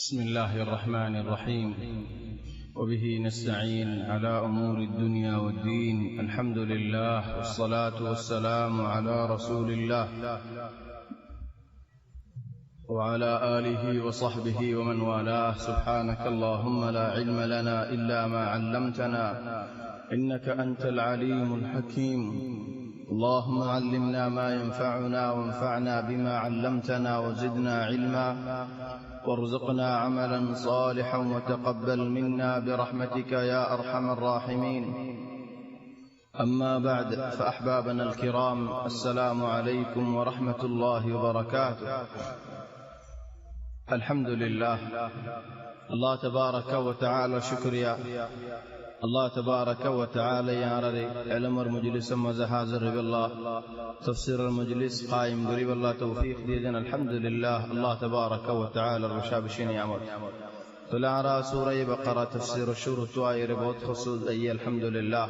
بسم الله الرحمن الرحيم. وبه نستعين على أمور الدنيا والدين. الحمد لله والصلاة والسلام على رسول الله وعلى آله وصحبه ومن والاه. سبحانك اللهم لا علم لنا إلا ما علمتنا إنك أنت العليم الحكيم. اللهم علمنا ما ينفعنا وانفعنا بما علمتنا وزدنا علما وارزقنا عملا صالحا وتقبل منا برحمتك يا أرحم الراحمين. أما بعد، فأحبابنا الكرام، السلام عليكم ورحمة الله وبركاته. الحمد لله. الله تبارك وتعالى شكريا. الله تبارك وتعالى يا رري علمر مجلس مزحازر بالله تفسير المجلس قائم قريب الله توفيق ديدنا. الحمد لله. الله تبارك وتعالى الرشابشين يعمل تلعرى سورة بقرة تفسير الشور التوائر بوت خصوص أي الحمد لله.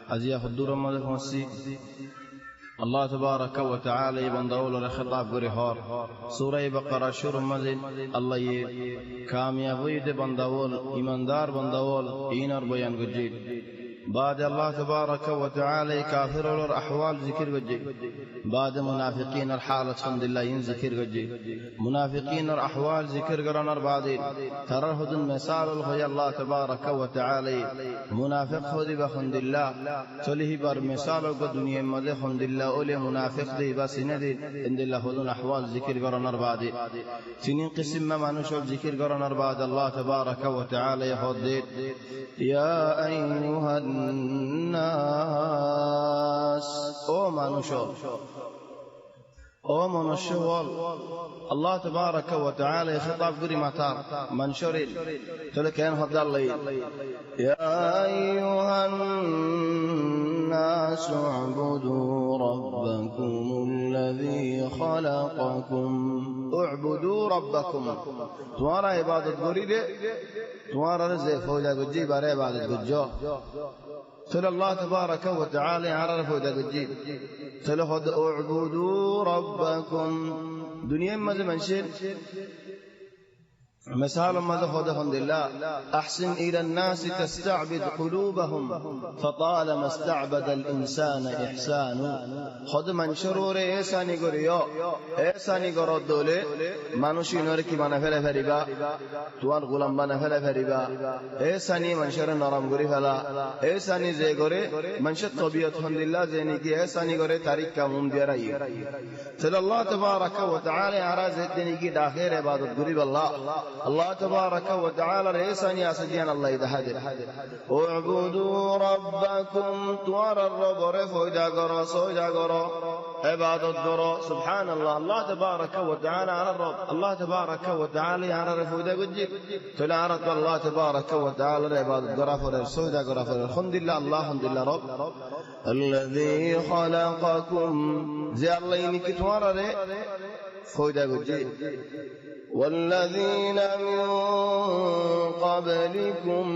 أزيا خدور مدف مسي الله تبارك وتعالى بندول الخطاب قريهار سورة بقرة شور مزل الله كاميابي دي بندول إيماندار بندول إينار بيان قجيب. بعد الله تبارك وتعالى كافر الأحوال ذكر قجيب. بعد منافقين الحالة الحمد لله ينذكر قجيب. منافقين الأحوال ذكر قرنر بعدين ترهد المثال الخي الله تبارك وتعالى منافق خذ بحمد الله تليه بر مثال الدنيا مده الحمد الله أولي منافق دي بس ندي عند الله هذون أحوال ذكر قرنر بعدين سنين قسم ما نشوف ذكر قرنر بعد الله تبارك وتعالى يحدد يا أيها الناس او منشوال الله تبارك وتعالى خطاب قري مطار منشورين تلكين هدى الله يا أيها الناس اعبدوا ربكم الذي خلقكم. اعبدوا ربكم توارا عبادت قري دي توارا رزي فوجا قجي باري عبادت قجو تل الله تبارك وتعالى عرف ودا قجي تل خد اعبدوا ربكم دنيا ماذا منشر مثال ماذا خد الحمد لله أحسن إلى الناس تستعبد قلوبهم فطالما استعبد الإنسان إحسان. خد منشرور إيساني قريو إيساني قرد دولي منوشي نوركي بنا فلا فريبا توان غلام بنا فلا فريبا إيساني منشر نرام قري فلا إيساني زي قري منشر طبيعة الحمد لله زيني كي إيساني قري تاريخ كمون ديرائي تل الله تبارك وتعالى عراز الدنيا كي داخل عبادت قريب الله تبارك وتعالى رئيسان يا سجيان الله يدهدر اعبدوا ربكم توار الرب رفو جاقرا سو جاقرا عبادت درا سبحان الله. الله تبارك وتعالى على الرب الله تبارك وتعالى على رفو جاقجي تلعرض الله تبارك وتعالى عبادت درا فرسو جاقرا الحمد لله. الله الحمد لله رب الذي خلقكم زي الله ينك توار رفو جاقجي والذين من قبلكم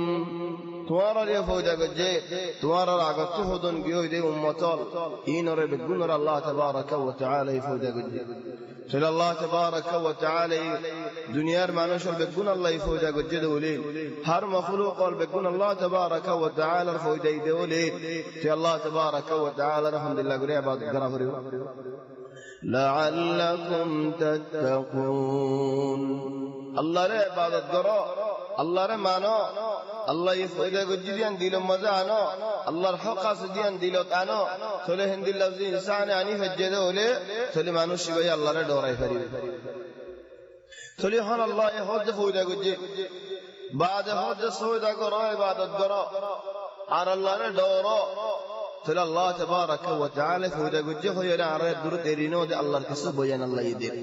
توارا يفوجا قجي توارا راقبته دون قيود أمطال إنر بقنر الله تبارك وتعالى يفوجا قجي سل الله تبارك وتعالى دنيا ما نشر بقن الله يفوجا قجي دولين هر مخلوق بقن الله تبارك وتعالى يفوجا دولين سل الله تبارك وتعالى الحمد لله قريبا بعد قرافريو لعلكم تتقون. الله ره عبادت کرو الله ره مانو الله يفيده گجديان ديلو مزانو الله الحق اسديان ديلو تانو سله هند لفظ انسان اني فجده ولي سليمانو شيبي الله ره دوري فريد سليمان الله يهود فوده گجي بعد هود سودا کرو عبادت کرو ار الله ره دورو تل الله تبارك وتعالى فودا قجه يرى عرب درود إرينو دي الله كسب بيان الله يدير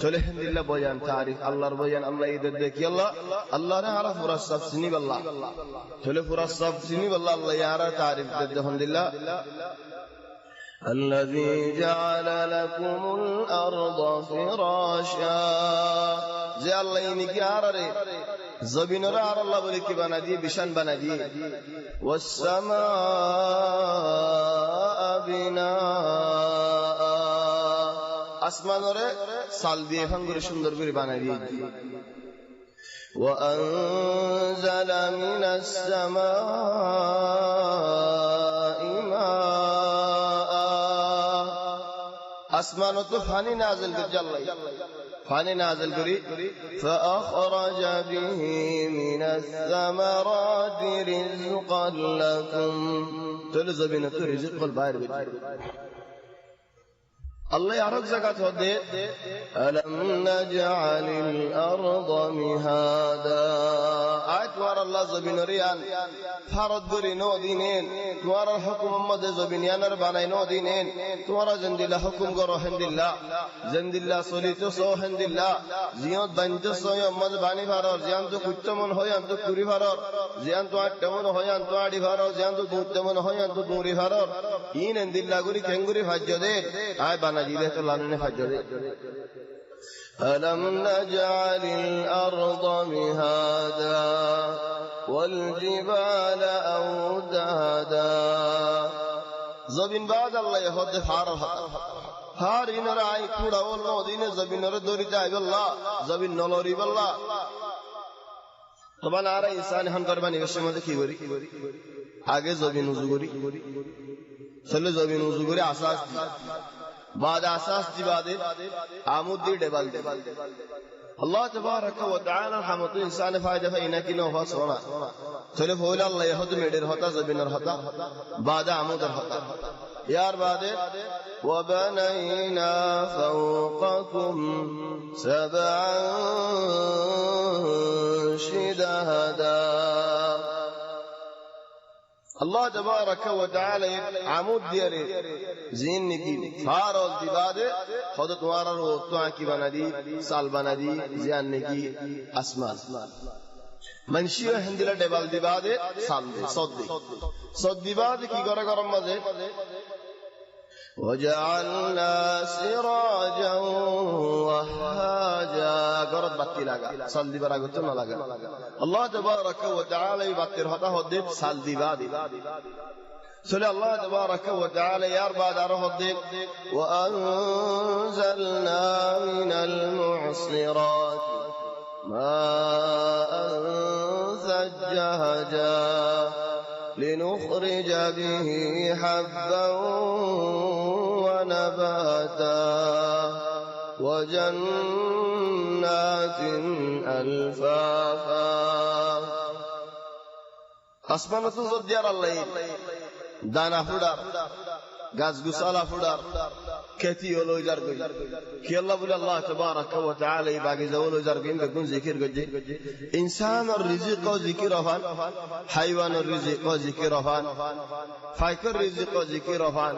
تل الحمد لله بيان تعريف الله بيان الله يدير يلا الله نعرف فرص سني بالله تل فرص سني بالله الله يعرف تعريف الحمد لله الذي جعل لكم الأرض فراشا زي الله ينكي عرري زبين رعر الله بلكي بنادي بشان بنادي والسماء بناء আসমানরে সাল দিয়ে ভাঙ করে সুন্দর করে বানাই দিয়েছি وأنزل من السماء ماء আসমান তো পানি নাযিল করে আল্লাহ পানি নাযিল করে فأخرج به من الثمرات رزقا لكم তাহলে জমিনে তো রিজিক বাইর করে الله يعرف زكاة هدي ألم نجعل الأرض مهادا آيات وار الله زبين ريان فارد بري نو دينين توار الحكم أمد زبين يانر باني نو دينين توار زند الله حكم قرو حمد الله زند الله صليت سو حمد الله زيان بنت سو أمد باني فارور زيان تو كتمون هو يان تو كوري فارور زيان تو أتمون هو يان تو أدي فارور زيان تو دوتمون هو يان تو دوري فارور إين عند الله غوري كنغوري فجدة آي بنا ألم نجعل الأرض مهادا والجبال أودادا زبين بعد الله يهد فار إن رأي كودا والله دين زبين ردوري جاي الله زبين نلوري بالله طبعا آرا إنسان هم قرباني بشمال كي وري آگے زبين وزغوري سل زبين وزغوري أساس بعد أساس دي بعد عمود دي دبل الله تبارك وتعالى رحمة الإنسان فائدة فإنك نوفا صنع سلف هولا الله يهد مدر هتا زبينر هتا بعد عمود هتا يار بعد وبنينا فوقكم سبعا شدادا الله تبارك وتعالى عمود دياري زين نكي فارول دي بعد خود توارا رو تو کی بنا دی سال بنا دی زيان نكي اسمان منشي هندلا دبل دي بعد سال دي صد دي بعد کی گرا گرم مزه وجعلنا سراجا وهاجا قرد بطي لغا سال دي برا گتو نہ لگا الله تبارك وتعالى يبطر هتا هديت سال دي بعد سل الله تبارك وتعالى يربى داره الدين وأنزلنا من المعصرات ماء ثجاجا لنخرج به حبا ونباتا وجنات ألفافا আসমান তো জোর আল্লাহ দানা ফুডার গাছ গুছালা ফুডার খেতি হলো যার গই কি আল্লাহ বলে আল্লাহ তাবারাক ওয়া তাআলা এই বাগে যাওলো যার গই বেগুন জিকির গজে ইনসান আর রিজিক ও জিকির হফান হাইওয়ান আর রিজিক ও জিকির হফান ফাইকর রিজিক ও জিকির হফান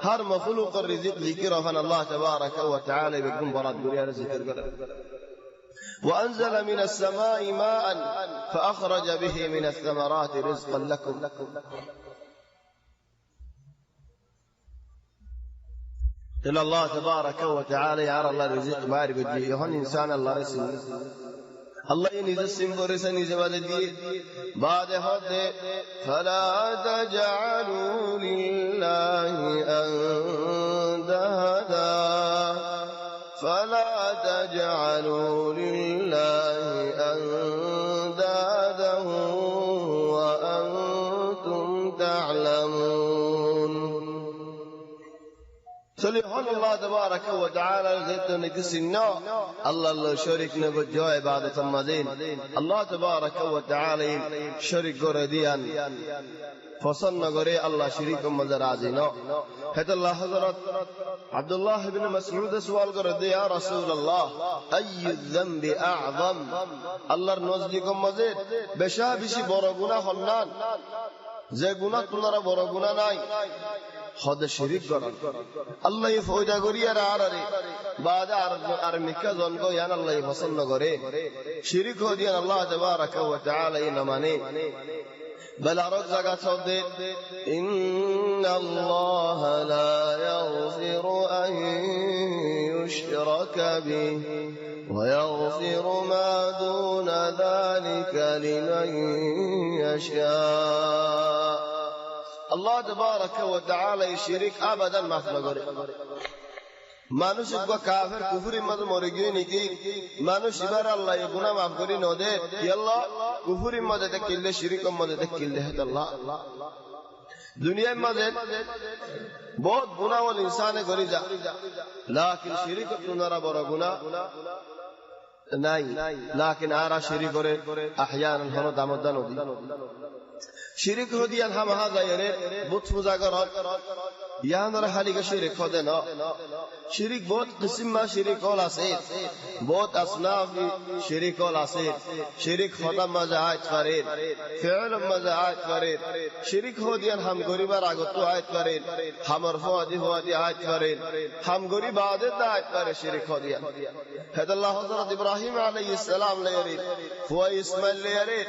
হর মখলুক আর রিজিক জিকির হফান আল্লাহ তাবারাক ওয়া তাআলা বেগুন বরাত গুরিয়ার জিকির করে وأنزل من السماء ماء فأخرج به من الثمرات رزقا لكم إلا الله تبارك وتعالى يرى الله رزق بارك وجيه هون إنسان الله رسل الله ينزل فرسني زبادي بعد هذا فلا تجعلوا لله أندادا فلا تجعلوا لله أندادا وأنتم تعلمون سبحان الله تبارك وتعالى زيتون كسينا الله شريك نبجو عبادة مدين الله تبارك وتعالى شريك قرديان فصلنا قري الله شريك مزرازينا هذا الله حضرت عبد الله بن مسعود سؤال قرد يا رسول الله أي الذنب أعظم الله نوزلكم مزيد بشابشي برغونا خلنان زي گناه تنرى برغونا ناي خود شريك قرد الله يفوجا قري راري بعد أرمكا ظنقو يان الله يفصلنا قري شريك هو ديان الله تبارك وتعالى إنماني بل أرد زكاة صدق إن الله لا يغفر أن يشرك به ويغفر ما دون ذلك لمن يشاء الله تبارك وتعالى يشرك أبدا ما فلقر মানুষ কাফের কুফরির মাঝে মরে গিয়ে নাকি মানুষ এবার আল্লাহ গুনাহ মাফ করি নদে আল্লাহ কুফরির মাঝে কিনলে শিরিকের মাঝে কিনলে হে আল্লাহ দুনিয়ার মাঝে বহুত গুনাহ ইনসানে করে যা লাকিন শিরিক তুনারা বড় গুনাহ নাই লাকিন আরা শিরিক করে আহয়ানান হন দামদান নদী শিরিক হদিয়ান হাম হাজারে বুত পূজা কর ইয়ানর হালিকা শিরিক হদে না শিরিক বহুত কিসম মা শিরিক হল আছে বহুত আসনাফ শিরিক হল আছে শিরিক হদা মজা আয়াত করে ফিল মজা আয়াত করে শিরিক হদিয়ান হাম গরিবার আগত আয়াত করে হামর ফাদি ফাদি আয়াত করে হাম গরিব আদত আয়াত করে শিরিক হদিয়ান হেদাল্লাহ হযরত ইব্রাহিম আলাইহিস সালাম লেয়ারে ফুয়া ইসমাইল লেয়ারে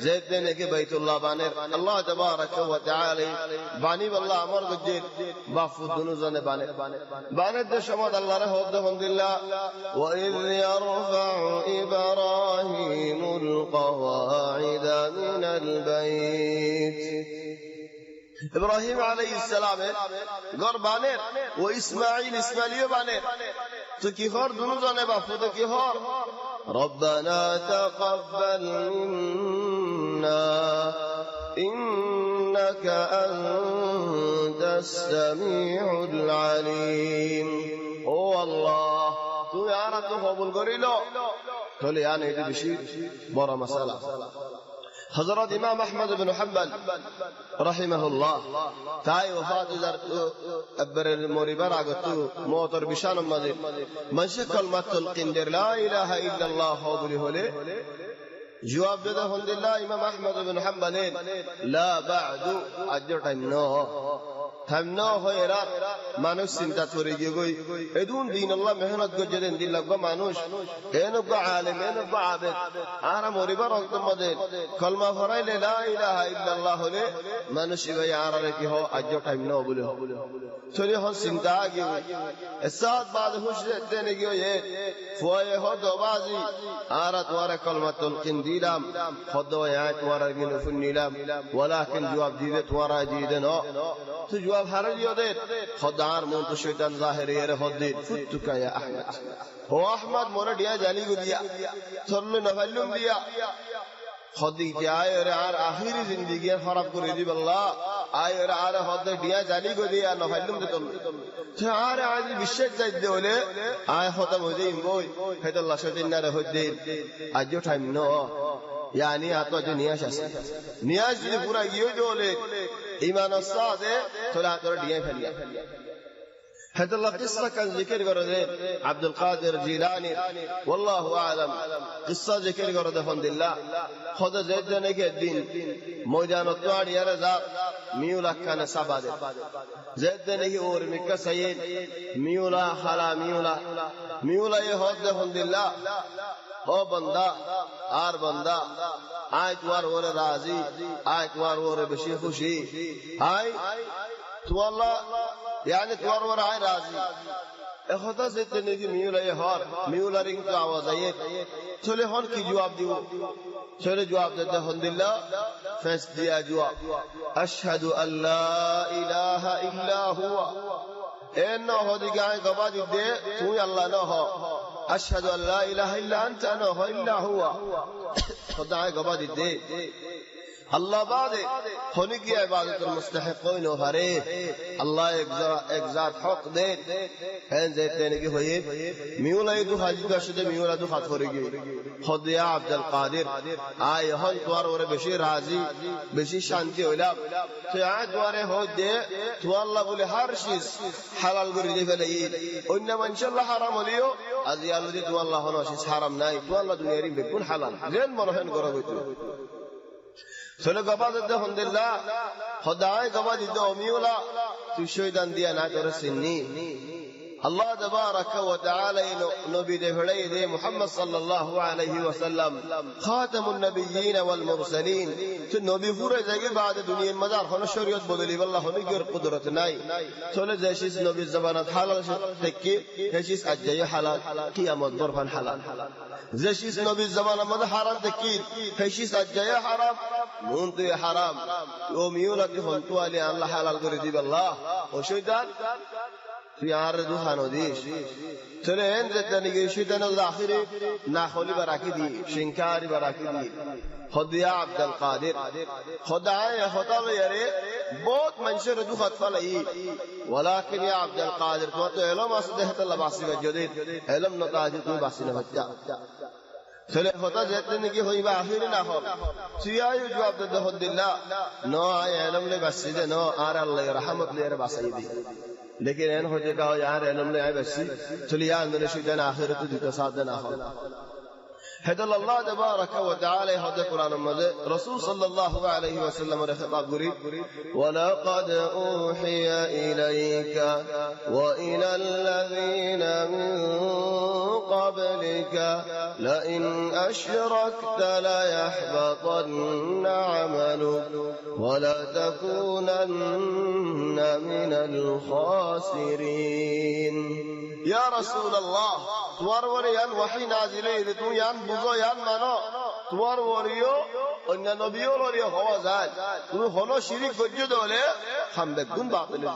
জেদ দেনে কে বাইতুল্লাহ বানের আল্লাহ তাবারাক ওয়া তাআলা বানি আল্লাহ আমর গজে বাফু দুনু জনে বানের দে সমত আল্লাহর হদ আলহামদুলিল্লাহ ওয়া ইয ইয়ারফাউ ইব্রাহিমুল কওয়াইদা মিনাল বাইত ইব্রাহিম আলাইহিস সালামের ঘর বানের ও ইসমাইলিও বানের তো কি হর দুনু জনে বাফু তো কি হর ربنا تقبل منا إنك أنت السميع العليم او الله تو यार तो कबूल करिलो তাহলে यार এটা বেশি বড় মাসালা হযরত ইমাম আহমদ ইবনে হাম্বল রাহিমাহুল্লাহ তাই ওফাত যার আবরের মরিবার আগত মওতর বিশান মাঝে মানশে কলমাতুল কিন্দের লা ইলাহা ইল্লাল্লাহ বলি হলে জবাব দেন আলহামদুলিল্লাহ ইমাম আহমদ ইবনে হাম্বল লা বাদু আজ টাইম নো হামনা হয়রা মানুষ চিন্তা করে গই এদুন দিন আল্লাহ মেহনত করে দেন দিল লাগবা মানুষ এনবা আলেম এনবা আবেদ আর মরিবার অন্ত মধ্যে কলমা ফরাইলে লা ইলাহা ইল্লাল্লাহ হলে মানুষ ভাই আর কি হ আজ টাইম না বলে চলে হন চিন্তা আগে এসাদ বাদ হুশ দেনে গিয়ে ফুয়ে হ দবাজি আর তোমার কলমাতুল কিন দিলাম খদ ওয়া তোমার গিন ফুনিলাম ওয়ালাকিন জবাব দিতে তোমার দিতে না তো জবাব হারা দিও দে খদার মন তো শয়তান জাহির এর হদ্দি ফুতুকা ইয়া আহমদ ও আহমদ মোরা ডিয়া জালি গো দিয়া সরল নফালুম দিয়া খদি কি আয় আর আখিরি জিন্দেগি খারাপ করে দিব আল্লাহ আয় আর হদ্দি ডিয়া জালি গো দিয়া নফালুম দে তো আর আজ বিশ্বাস যাইতে হলে আয় খতম হয়ে যাই বই হেদাল্লাহ শয়তান না রে হদ্দি আজ টাইম নো यानी आतो जो नियाश আছে নিয়াজ যদি পুরা গিয়ে জলে ঈমান সাদে তোলা তোর ডিয়া ফেলিয়া হেদাল্লাহ কিসসা কান জিকির করে দে আব্দুল কাদের জিলানী والله اعلم কিসসা জিকির করে দে আলহামদুলিল্লাহ খোদা জেদনে কে দিন ময়দানত তোয়াড়িয়ারে জাত মিউলা কানে সাবাদে জেদনে কি ওর মিক্কা সাইয়্যিদ মিউলা খালা মিউলা এ হদ দে আলহামদুলিল্লাহ ও বান্দা আর বান্দা আয় তোমার ওরে রাজি আয় তোমার ওরে বেশি খুশি আয় তো আল্লাহ यानी তোমার ওরে আয় রাজি এখতা যেতে নাকি মিউলা এ হর মিউলা রিং তো আওয়াজ আয়ে চলে হন কি জবাব দিব চলে জবাব দিতে আলহামদুলিল্লাহ ফেস দিয়া জবাব আশহাদু আল্লা ইলাহা ইল্লা হুয়া এন হদি গায় গবাদ দে তুই আল্লাহ না হ أشهد أن لا إله إلا أنت أنا إلا هو خداي قبادي دي الله بعد هوني کی عبادت المستحقين وهري الله ایک ذات حق دے ہیں زیتے نے کی ہوئی میولا دو حاجی کا شد میولا دو خط ہوگی خدیا عبد القادر آئے ہن توار اور بشی راضی بشی شانتی ہولا تو آئے دوارے ہو دے تو اللہ بولے ہر چیز حلال کر دے فلی انما ان شاء الله حرام لیو از یالو دی تو اللہ ہنو چیز حرام نہیں تو اللہ دنیا ری بالکل حلال زین منہن کرو گئی চলে গবাদ দে আলহামদুলিল্লাহ খোদায় গবাদ দে মিউলা তুই শয়তান দিয়া না তোর সিন্নি আল্লাহ তাবারাক ওয়া তাআলা নবী দে ভড়াই দে মুহাম্মদ সাল্লাল্লাহু আলাইহি ওয়াসাল্লাম খাতামুন নবিয়্যিন ওয়াল মুরসালিন তো নবী পুরো জায়গা বাদ দুনিয়ার মাজার হন শরীয়ত বদলি আল্লাহ হনি কি কুদরত নাই চলে যাইছিস নবীর জবানত হালাল থেকে হেসিস আজই হালাল কিয়ামত বরফান হালাল যাইছিস নবীর জবানত মধ্যে হারাম থেকে হেসিস আজই হারাম নুন তো হারাম ও মিউলা কি হন তো আলী আল্লাহ হালাল করে দিবে আল্লাহ ও শয়তান তুই আর দুহানো দিস চলে এন যেতে গিয়ে শয়তান আখিরে না খলি বারাকি দি শিনকারি বারাকি দি খদিয়া আব্দুল কাদের খদায়ে খতাবে ইয়ারে বহুত মানুষের দুখাত ফলাই ওয়ালাকিন ইয়া আব্দুল কাদের তো ইলম আসদেহ তাল্লাহ বাসিবা যদি ইলম নতাজ তুই বাসিনা বাচ্চা চলে হতা যেতে নাকি হইবা আখিরে না হল সিয়ায়ু জবাব দে হদিল্লাহ নো আয় ইলম লে বাসিদে নো আর আল্লাহ রহমত লে বাসাই দি लेकिन एन होते का यार इल्म ले आए बसी चलिए अंदर शैतान आखिरत दुका साथ ना हो هدل الله تبارك وتعالى هذا القرآن المجيد رسول صلى الله عليه وسلم خطاب قريب ولقد أوحي إليك وإلى الذين من قبلك لئن أشركت ليحبطن عملك ولتكونن من الخاسرين يا رسول الله تواروريان وحي نازلين تويان بوزويان مانو تواروريو أن نبيو لوريو هو زاد تو هنو شريك وجود وله هم بكون باطل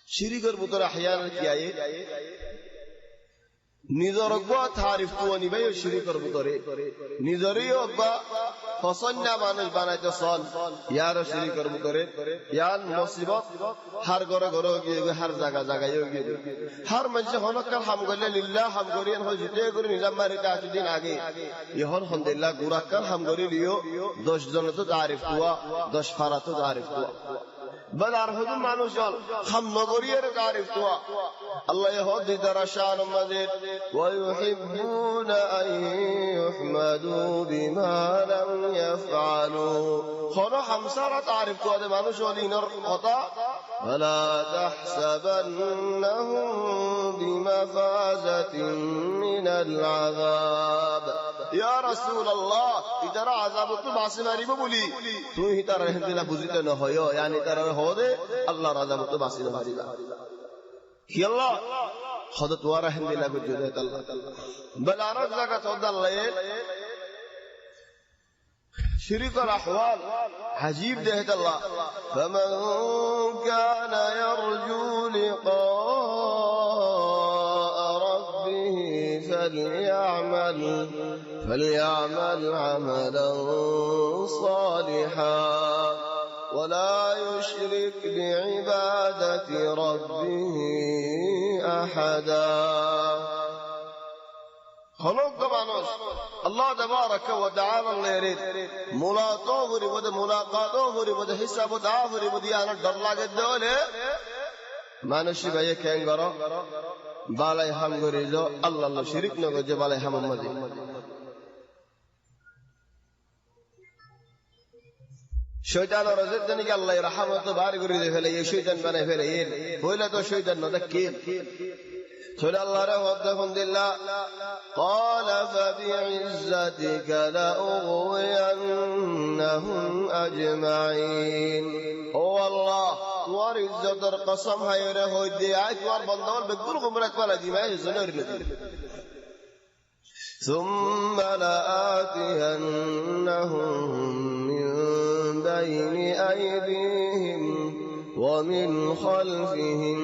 شريك البطر أحيانا كياي নিজরগবা তারিফ কোনি ভাই শরীকের ভিতরে নিজরিও বা ফসন্না মানুষ বানাইতে সল ইয়ার শরীকের ভিতরে ইয়ান মুসিবত হার ঘরে ঘরে গিয়ে হার জায়গা জায়গায় গিয়ে হার মানুষ হনকাল হাম গলে লিল্লাহ হাম করিয়ান হয় যেতে করে নিজাম মারিতে আসদিন আগে ইহন আলহামদুলিল্লাহ গুরাকাল হাম করি লিও 10 জন তো তারিফ কোয়া 10 ফারা তো তারিফ কোয়া بل أرهدوا ما نشال خم نغرير تعرف توا الله يهدي درشان مزيد ويحبون أن يحمدوا بما لم يفعلوا خنا حمسارة تعرف توا ده ما نشالين الخطأ ولا تحسبنهم بمفازة من العذاب يا رسول الله إذا عذاب الطباس ماري بولي تو هي ترى هندنا بوزيت نهاية يعني ترى هذا الله عذاب الطباس ماري يا الله هذا توارا هندنا بجودة الله بل أنا ذاك تود الله شريك الأحوال عجيب ده الله فمن كان يرجو لقاء ربه فليعمل عملا صالحا ولا يشرك بعبادة ربه أحدا خلق মানুষ আল্লাহ তাবারাক ওয়া তাআলা লেরিত মুলাকাত করিবদে মুলাকাত করিবদে হিসাব দা করিবদে আর ডর লাগে দলে মানুষই ভাই কেন করো বালাই হাম করিজো আল্লাহ আল্লাহ শিরক ন গজে বালাই হাম মদি শয়তান রজত জানি আল্লাহ রহমত বার করে দে ফেলে এই শয়তান বানায় ফেলে এর হইলা তো শয়তান না কি سل الله رحمة الله قال فبعزتك لأغوينهم أجمعين هو الله ورزت القسم هيره الدعاء والبندول بتقول غمرك ولا دي ما يزنور ثم لآتينهم من بين أيديهم ومن خلفهم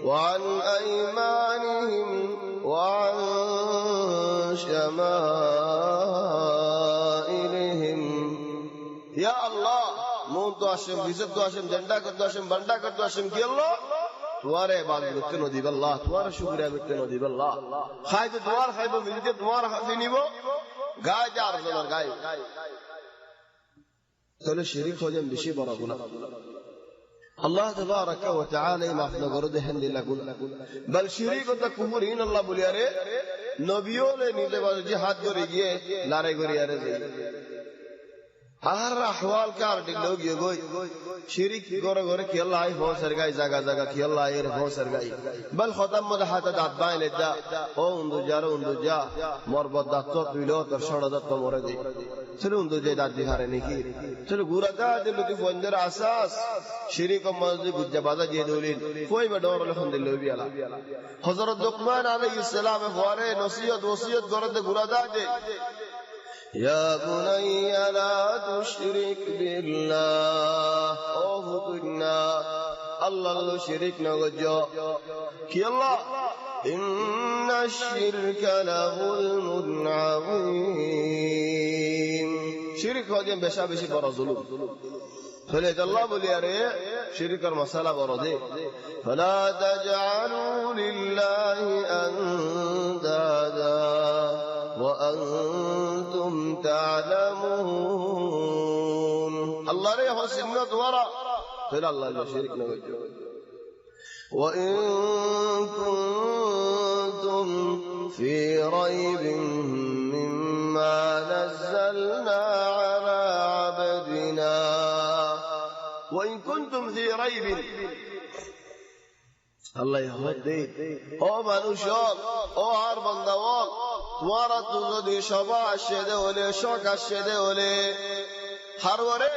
وعن أيمانهم وعن شمائلهم يا الله مونتو عشم بيزت عشم جندا كرتو عشم بندا كرتو عشم كي الله تواره عبادت کرتے نو دیب اللہ تواره شکریہ کرتے نو دیب اللہ خائد دوار خائب ملتے دوار خفینی وہ گائے جار زلر گائے تولے شریک ہو جائیں بشی برا گنا الله تبارك وتعالى ما في نقرده هند لقول بل شريك تكفرين الله بولياره نبيو له نيزه باز جهاد كوريجيه لاري كورياره هر احوال کار ڈلو گی گوئی شریک گور گور کی اللہ ای ہو سرگائی زگا زگا کی اللہ ای ہو سرگائی بل ختم مدحت دبائن لدا او اندو جارو اندو جا مربط داتو ویلو تر شڑ دتو موردی چلو اندو جے دات دیہارے نکی چلو گورا دا دلو کی فندر اساس شریک مزد گجبادا جے دولین کوئی بڈور لخن دلو بی الا حضرت لقمان علیہ السلام فوارے نصیحت وصیت گورد گورا دا دے يا بني لا تشرك بالله أوهدنا আল্লাহ শিরিক নগজ কি আল্লাহ ইন্নাশ শিরকা লাযুলমুন আযীম শিরক হচ্ছে বেশা বেশি বড় জুলুম ফলে আল্লাহ বলি আরে শিরকের মশালা বড় দে ফালা তাজআলু লিল্লাহি আনদাদা ওয়া আনতুম তা'লামুন আল্লাহর এই সুন্নাত ওয়ারা ফলে আল্লাহ শিরক না করো وإن كنتم في ريب مما نزلنا على عبدنا وإن كنتم في ريب الله يهدي او মানুষজন ও আর বান্দাওয়াল তোমারা তো যদি সবা আসে হলে শোক আসে হলে হারওয়ারে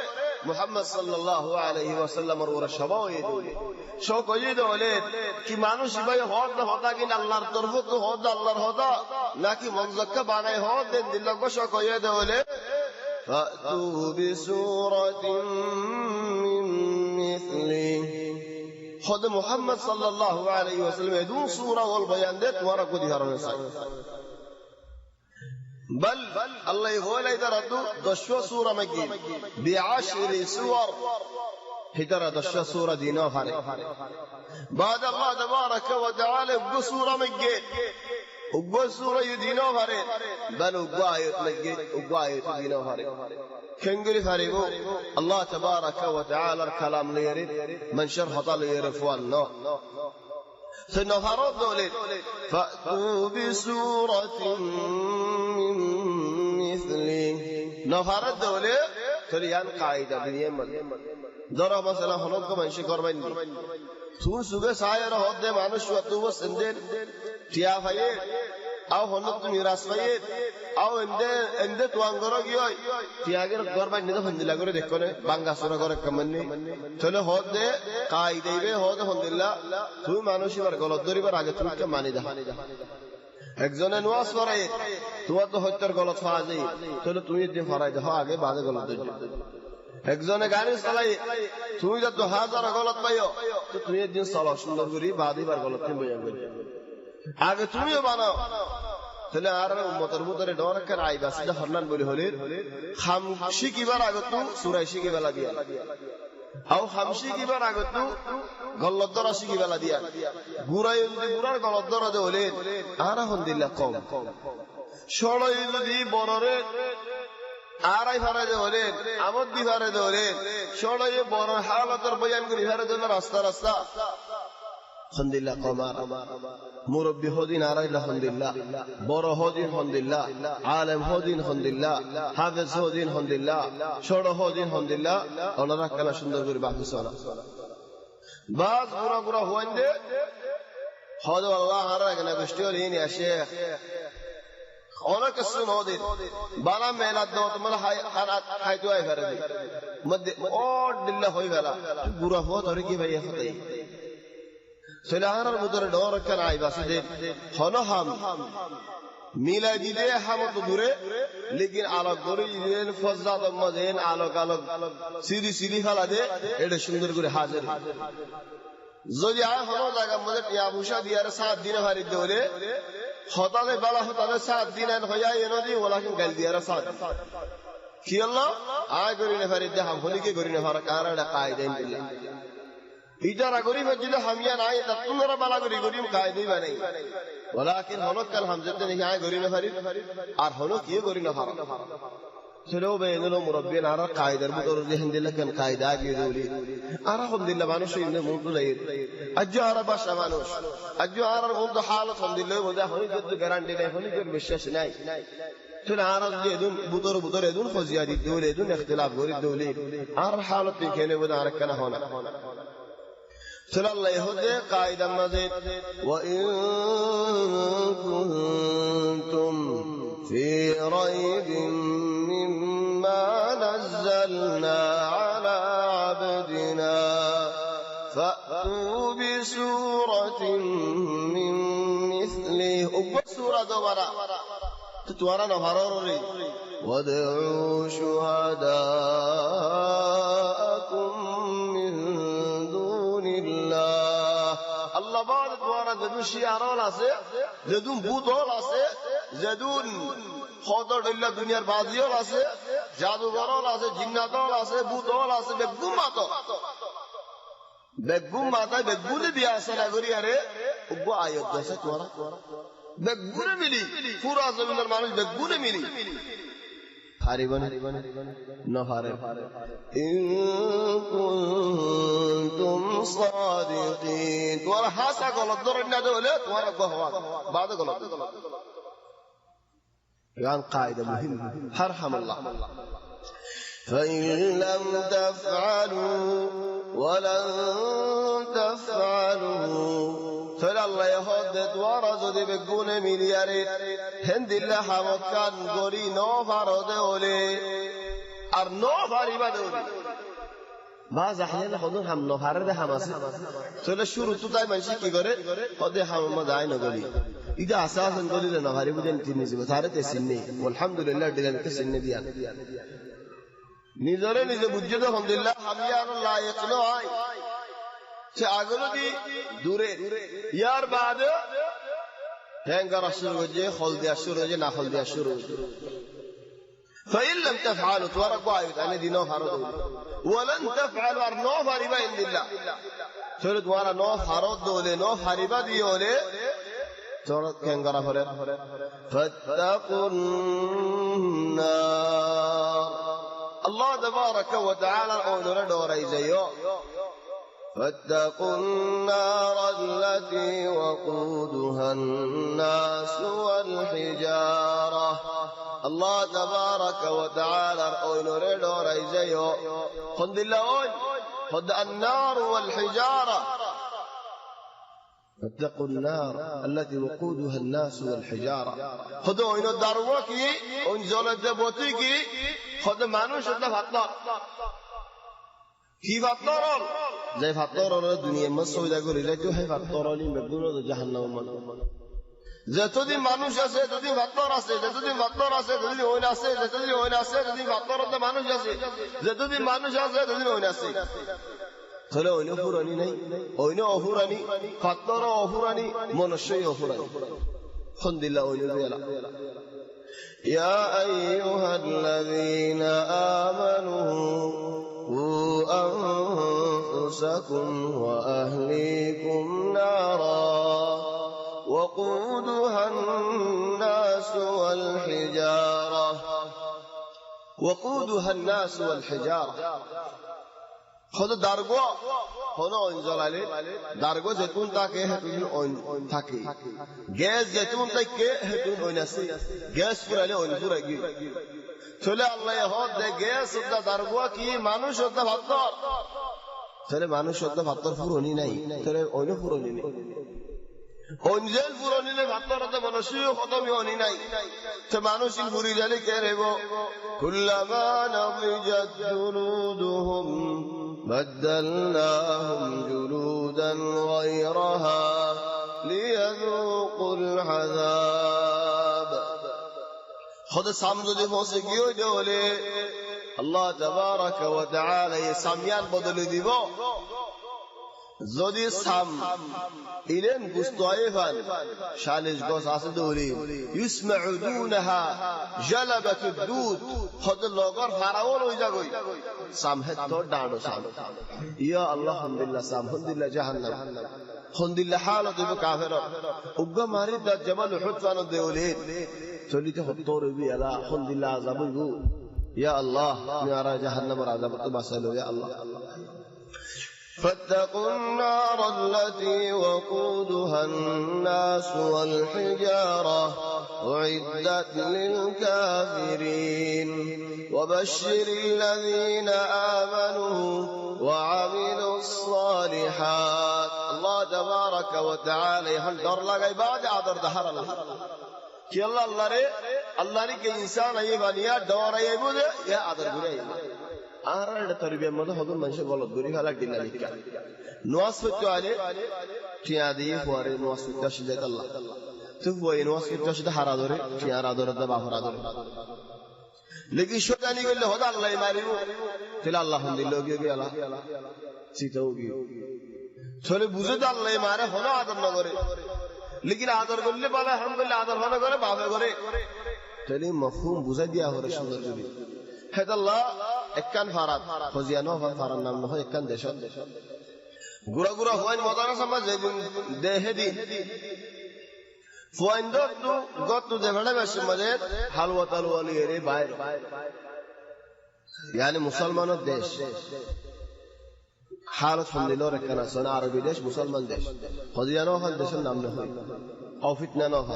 মুহাম্মদ সাল্লাল্লাহু আলাইহি ওয়াসাল্লামের ওরা সবা হয়ে দিলে শোক হয়ে দিলে কি মানুষ ভাই হদ না হতা কিনা আল্লাহর তরফ তো হদ আল্লাহর হদা নাকি মনজক্কা বানায় হদ দেন দিল শোক হয়ে দিলে ফাতু বিসূরাতিন মিন মিসলি خود محمد صلى الله عليه وسلم دون صورة والبيان ده تمہارا کو دکھا رہے ہیں بل الله يقول إذا ردوا دشوا سورة مكي بعشر سور هترى دشوا سورة دينا فارق بعد الله تبارك وتعالى ابقوا سورة مكي ابقوا سورة يدينا فارق بل ابقوا آيات مكي ابقوا آيات دينا فارق كنجري فارقو الله تبارك وتعالى الكلام ليرد من شرح طال يرف والله سنفرض دولت فأتوا بسورة من مثله نفرض دولت تريان قاعدة باليمن ضرب مثلا هناك من شكر بني تو سوغه ساير هود مانوش وتو وسندل تيافايه او هناك ميراث فايه او انده توانگرو گيوي تياگر گوربا نيدو فندلا گره دكونه بانگا سورا گره كمني چلو هود قاعده به هود الحمدلله تو مانوشي بر গলত ধরিবার আগে তুমি কে মানি দা একজনে নওয়াজ পড়ে তোমার তো হত্যার গলত ফাজ এই চলো তুমি দিন ফরাই দাও আগে বাজে গলত ধরছো একজনে গাড়ি চালাই তুমি যত হাজার গলত পাইও তো তুমি দিন চালাও সুন্দর করে বাদিবার গলত তুমি বইয়া গই আগে তুমিও বানাও তাহলে আর উম্মতের ভিতরে ডর কেন আইবা সিধা হরনান বলি হলে খামশি কিবার আগে তো সূরা শিকি বেলা দিয়া আও খামশি কিবার আগে তো গলত ধরা শিকি বেলা দিয়া গুরাই যদি গুরার গলত ধরা দে হলে আর আলহামদুলিল্লাহ কম সরই যদি বড়রে আরাই ফারে দে হলে আমদ দি ফারে দে হলে সরই বড় হালাতের বয়ান করি ফারে দে রাস্তা রাস্তা আলহামদুলিল্লাহ কমার মুরব্বি হদিন আরাই আলহামদুলিল্লাহ বড় হদিন আলহামদুলিল্লাহ আলেম হদিন আলহামদুলিল্লাহ হাফেজ হদিন আলহামদুলিল্লাহ ছোট হদিন আলহামদুলিল্লাহ ওনারা কেন সুন্দর করে বাকি চলা বাস গুড়া গুড়া হওয়ান দে হদ আল্লাহ আর এখানে বৃষ্টি হলে নিয়ে আসে অনেক কিছু নদীর বালা মেলাদ দাও তোমার খাইতো আই ফেরে মধ্যে ও দিল্লা হই ফেলা গুড়া হওয়া ধরে কি ভাই হতাই سلعان المدر دور كان عيبا سيدين خنهم মিলাই দিলে হামত দূরে লেকিন আলোক করে দিলেন ফজলাত মজেন আলোক আলোক সিরি সিরি ফেলা দে এটা সুন্দর করে হাজির যদি আয় হলো জায়গা মধ্যে টিয়া ভুষা দিয়ে 7 দিনে ভারি দেওলে হতালে বালা হতালে 7 দিন হইয়া এনদি ওলাকিন গাল দিয়ে 7 কি আল্লাহ আয় করিনে ভারি দে হাম হলিকে করিনে ভারা কারণা কায়দা ইল্লাহ ইজারা গরিব যদি হামিয়া নাই তোমরা বালা গরিব কায়দাই বানাই ولكن هلوك كان حمزة نهي عن قرينا فريد আর হলো কি قرينا فريد ছেলেও বেয়েনলো মুরব্বিন আর কায়দার মতো ذهن দিলে কেন কায়দা আগে দৌলি আর আলহামদুলিল্লাহ মানুষ ইনে মুদলাই আজও আর বাসা মানুষ আজও আর মতো হালত আলহামদুলিল্লাহ মজা হই কিন্তু গ্যারান্টি নাই হলি কোন বিশ্বাস নাই ছেলে আর দেদুন বুতর এদুন ফজিয়াদি দৌলে এদুন اختلاف গরি দৌলি আর হালত কেনে বদা আর কেন হনা صلى الله يهدي قائدا مزيد وإن كنتم في ريب مما نزلنا على عبدنا فأتوا بسورة من مثله سورة دوبارة تتوارا نفرر وادعوا شهداءكم من دون الله যেদুন শিয়ারল আছে, যেদুন বুতল আছে, যেদুন খদরডল্লা দুনিয়ার বাজিয়ল আছে, জাদুঘরল আছে, জিন্নাতল আছে, বুতল আছে, বেগুম মাত বেগুম মাতায় বেগুনে বিয়া আসা করি আরে উগ্র আয়ত আছে তোরা বেগুনে মিলি পুরা জমিনের মানুষ বেগুনে মিলি হারিবান নহারে ইন কুনতুম সাদিকিন তোরা হাসা গলত ধরে না হলে তোরা গহওয়া বাদ গলত গান কায়দা মুহিম হারহামাল্লাহ فإن لم تفعلوا ولن تفعلوا فلا الله يهدد ورزد بقون ملياري هند الله حمكان قري نوفر دولي আর নফারি বা দৌড়ি বাজ আহলে হদুন হাম নফারে দে হামাসি চলে শুরু তো তাই মানুষ কি করে ওদে হামমা যায় না গলি ইদা আসাসন গলি না নফারি বুঝেন তিনি জীব তারে তে সিন্নি আলহামদুলিল্লাহ দিলেন তে সিন্নি দিয়া নিজরে নিজে বুঝছে তো আলহামদুলিল্লাহ আমি আর লায়েক নয় সে আগরদি দূরে ইয়ার বাদ হ্যাঙ্গার শুরু হয়ে খল দেয়া শুরু হয়ে না খল দেয়া শুরু হয়ে فإن لم تفعلوا تورقوا آيوت أنا دي نوف هرد ولن تفعلوا نوف هربا إن الله سورة وانا نوف هرد دولي نوف هربا ديولي سورة كنغرا فرد فاتقوا النار الله تبارك وتعالى أولنا دوري زيو فاتقوا النار التي وقودها الناس والحجارة الله تبارك وتعالى أولنا دوري زيو خذ الله خذ النار والحجارة فاتقوا النار التي وقودها الناس والحجارة خذوا إنو داروكي انزل الدبوتيكي خذ مانوش الدفاتنا কি ফাত্তরল যে ফাত্তরল দুনিয়া মসউদা করে যাইতো হে ফাত্তরলি বেগুনো জাহান্নাম মান যতদিন মানুষ আছে ততদিন ফাত্তর আছে যতদিন ফাত্তর আছে ততদিন ওইন আছে যতদিন ওইন আছে ততদিন ফাত্তরতে মানুষ আছে যতদিন মানুষ আছে ততদিন ওইন আছে তাহলে ওইন পুরানি নাই ওইন অহুরানি ফাত্তর অহুরানি মনুষ্যই অহুরানি আলহামদুলিল্লাহ ওইন বেলা يا أيها الذين آمنوا قوا أنفسكم وأهليكم نارا وقودها الناس والحجارة خذ دارغو هنا انزل عليه دارغو زيتون تاكي هتون اون تاكي গ্যাস زيتون تاكي هتون اوناسي গ্যাস পুরালে ওন পুরাগি চলে আল্লাহ হদ দে গ্যাস ওদা দারগো কি মানুষ ওদা ভাত্তর চলে মানুষ ওদা ভাত্তর পুরনি নাই চলে ওইনো পুরনি নাই অঞ্জল পুরনি নাই ভাত্তর ওদা মানুষই খতমি হনি নাই তে মানুষই পুরি জানি কে রেবো কুল্লামা নাবিজাত জুলুদুহুম بدلناهم جلودا غيرها ليذوقوا العذاب خذ سامدو فوسه گیو دوله الله تبارك وتعالى ساميان بدل দিবো যদি সাম ইলেন গুস্তাইফান শালিশ গোস আছে দৌরি ইসমাউদুনহা জালাবাত الدود خذ লগর ফারাওল হই যাগই সাম হে তো ডাড়ো সাম ইয়া আল্লাহ আলহামদুলিল্লাহ সাম আলহামদুলিল্লাহ জাহান্নাম আলহামদুলিল্লাহ হালত হবে কাফের উগ্গ মারি দা জামাল হুদফান দেউলে চলিতে হতর বি আলা আলহামদুলিল্লাহ আযাব হইবো ইয়া আল্লাহ মিয়ারা জাহান্নামের আযাব তো বাঁচালো ইয়া আল্লাহ فاتقوا النار التي وقودها الناس والحجارة أعدت للكافرين وبشر الذين آمنوا وعملوا الصالحات الله تبارك وتعالى هل در لغاي بعد عذر دهر الله كي الله ري كي إنسان أي بانيا دور أي بوده يا عذر بني আর এটা তরবিয়ার মধ্যে হদুন মানুষের গলত গরি খালাক দিন লিখা নওয়াজ পড়তে আলে টিয়া দিয়ে পরে নওয়াজ পড়তে আসলে আল্লাহ তো ওই নওয়াজ পড়তে আসলে হারা ধরে টিয়া আদর দা বাহরা ধরে লেকিন শয়তানি করলে হদ আল্লাহ মারিব তাহলে আল্লাহ আলহামদুলিল্লাহ গিয়ে আল্লাহ চিতাও গিয়ে চলে বুঝে জানলে মারে হলো আদর না করে, লেকিন আদর করলে বলে হাম করলে আদর হলো করে বাবে করে, তাহলে মফহুম বুঝাই দিয়া হরে সুন্দর করে। হেদাল্লাহ একখান ফারাত ফজিয়ানো ফারার নাম নহয় একখান দেশ গুড়া গুড়া হওয়াই মদানা সমাজ দেহে দি ফুয়াইন্দ গত দেভাড়ে বেশি মজে হালুয়া তালুয়া লিয়ে রে বাইরে, यानी मुसलमानों देश हालत हम दिलो रखना सोना अरबी देश मुसलमान देश खदियानो हल देश नाम न हो और फितना न हो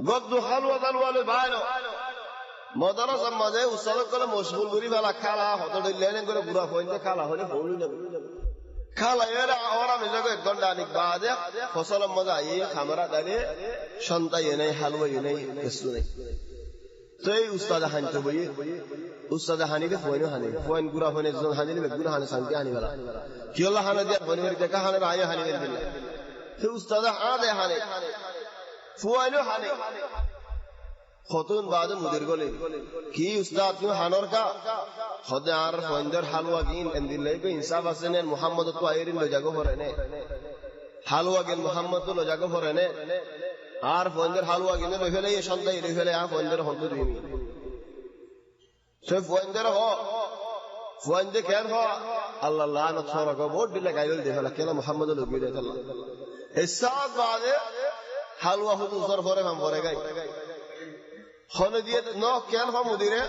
गद्दु हलवा दलवाले बायनो मदरा समाजे उसल कले मशगूल गुरी वाला खाला हतो लेने करे बुरा होइंदे खाला होले होलु न खाला एरा और हम जगह एक घंटा निक बाद फसल मजा ये खामरा दाले शंता ये नहीं हलवा ये नहीं किसु नहीं तो ये उस्ताद हानि तो भाई उस्ताद हानि के फोन गुरा होने जो हानि में गुरा हानि शांति हानि वाला क्यों ला हानि दिया फोन में देखा हानि राय हानि में दिला तो उस्ताद आधे हानि फोन हानि खतून बाद मुदीर गोले कि उस्ताद क्यों हानोर का खुद आर फोनदर हलवा गिन इंदिले को इंसाफ असने मोहम्मद तो आयरिन लो जागो हो रहने हलवा गिन मोहम्मद तो लो जागो हो रहने आर फोनदर हलवा गिन लो फेले ये शांति लो फेले आ फोनदर हम तो दीनी सिर्फ फोनदर हो फोनदे क्या हो अल्लाह लान छोरा को बहुत दिल लगाइल देखा लकेला मोहम्मद लो गिरे अल्लाह ऐसा बाद हलवा हो तो सर फोरे हम फोरे गई खाने दिए ना क्या हम मुदीरे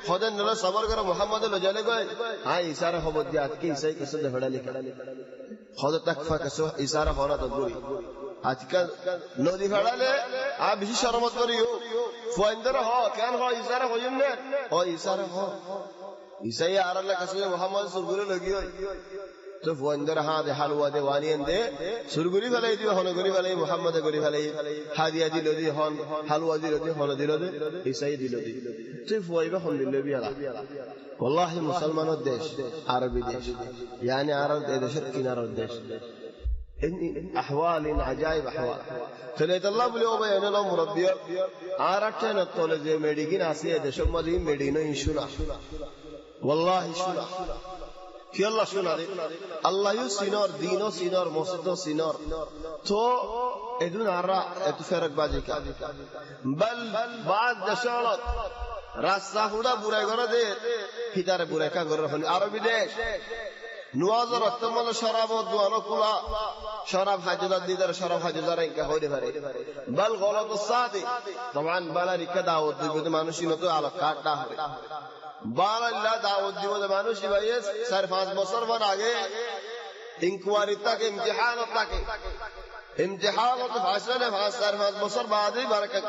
खुदा नला सबर करो मोहम्मद लो जाले गए हाँ इशारा हो बद्दी आज की इसाई किसे दफड़ा लिखा खुदा तकफा कसो इशारा होना तो बुरी आजकल नदी फड़ा ले आप इसी शर्मत करियो फोइंदर हो क्या हो इशारा हो जुम्मे और इशारा हो इसाई आरल्ला कसो मोहम्मद सुरगुरी लगी हो तो फोइंदर हाँ दे हलवा दे वानी अंदे सुरगुरी फले दियो होने गुरी फले मोहम्मद गुरी फले हादिया दिलो दी होन हलवा दिलो दी होने दिलो दे इसाई दिलो दी तो फोइबा हम दिलो भी आला والله मुसलमानों देश अरबी देश यानी अरब देश किनारों देश أحوال عجائب أحوال تليت الله بلي أبا ينلا مربي عارتنا الطول زي مدينين آسيا دشم مدين مدينة إنشنا والله شنا في الله شنا دي الله يسينار دينه سينار موسيقى سينار تو إدون عرا اتفرق باجيك بل بعد دشالات راسا هودا بوراي غرا دي هيدار بوراي كا غرا هني عربي ديش نوازر اتمنى شراب ودوانو كلا شراب حاجزات ديدر شراب حاجزات إنك هودي فري بل غلط الصادي طبعا بالا ريكا داود دي بده مانوشي نتو على كاتا هوري بالا لا داود دي بده مانوشي بايس صرف 5 بصر ون آگے انکواری تک امتحانات فاصله صرف 5 بصر بعد برکت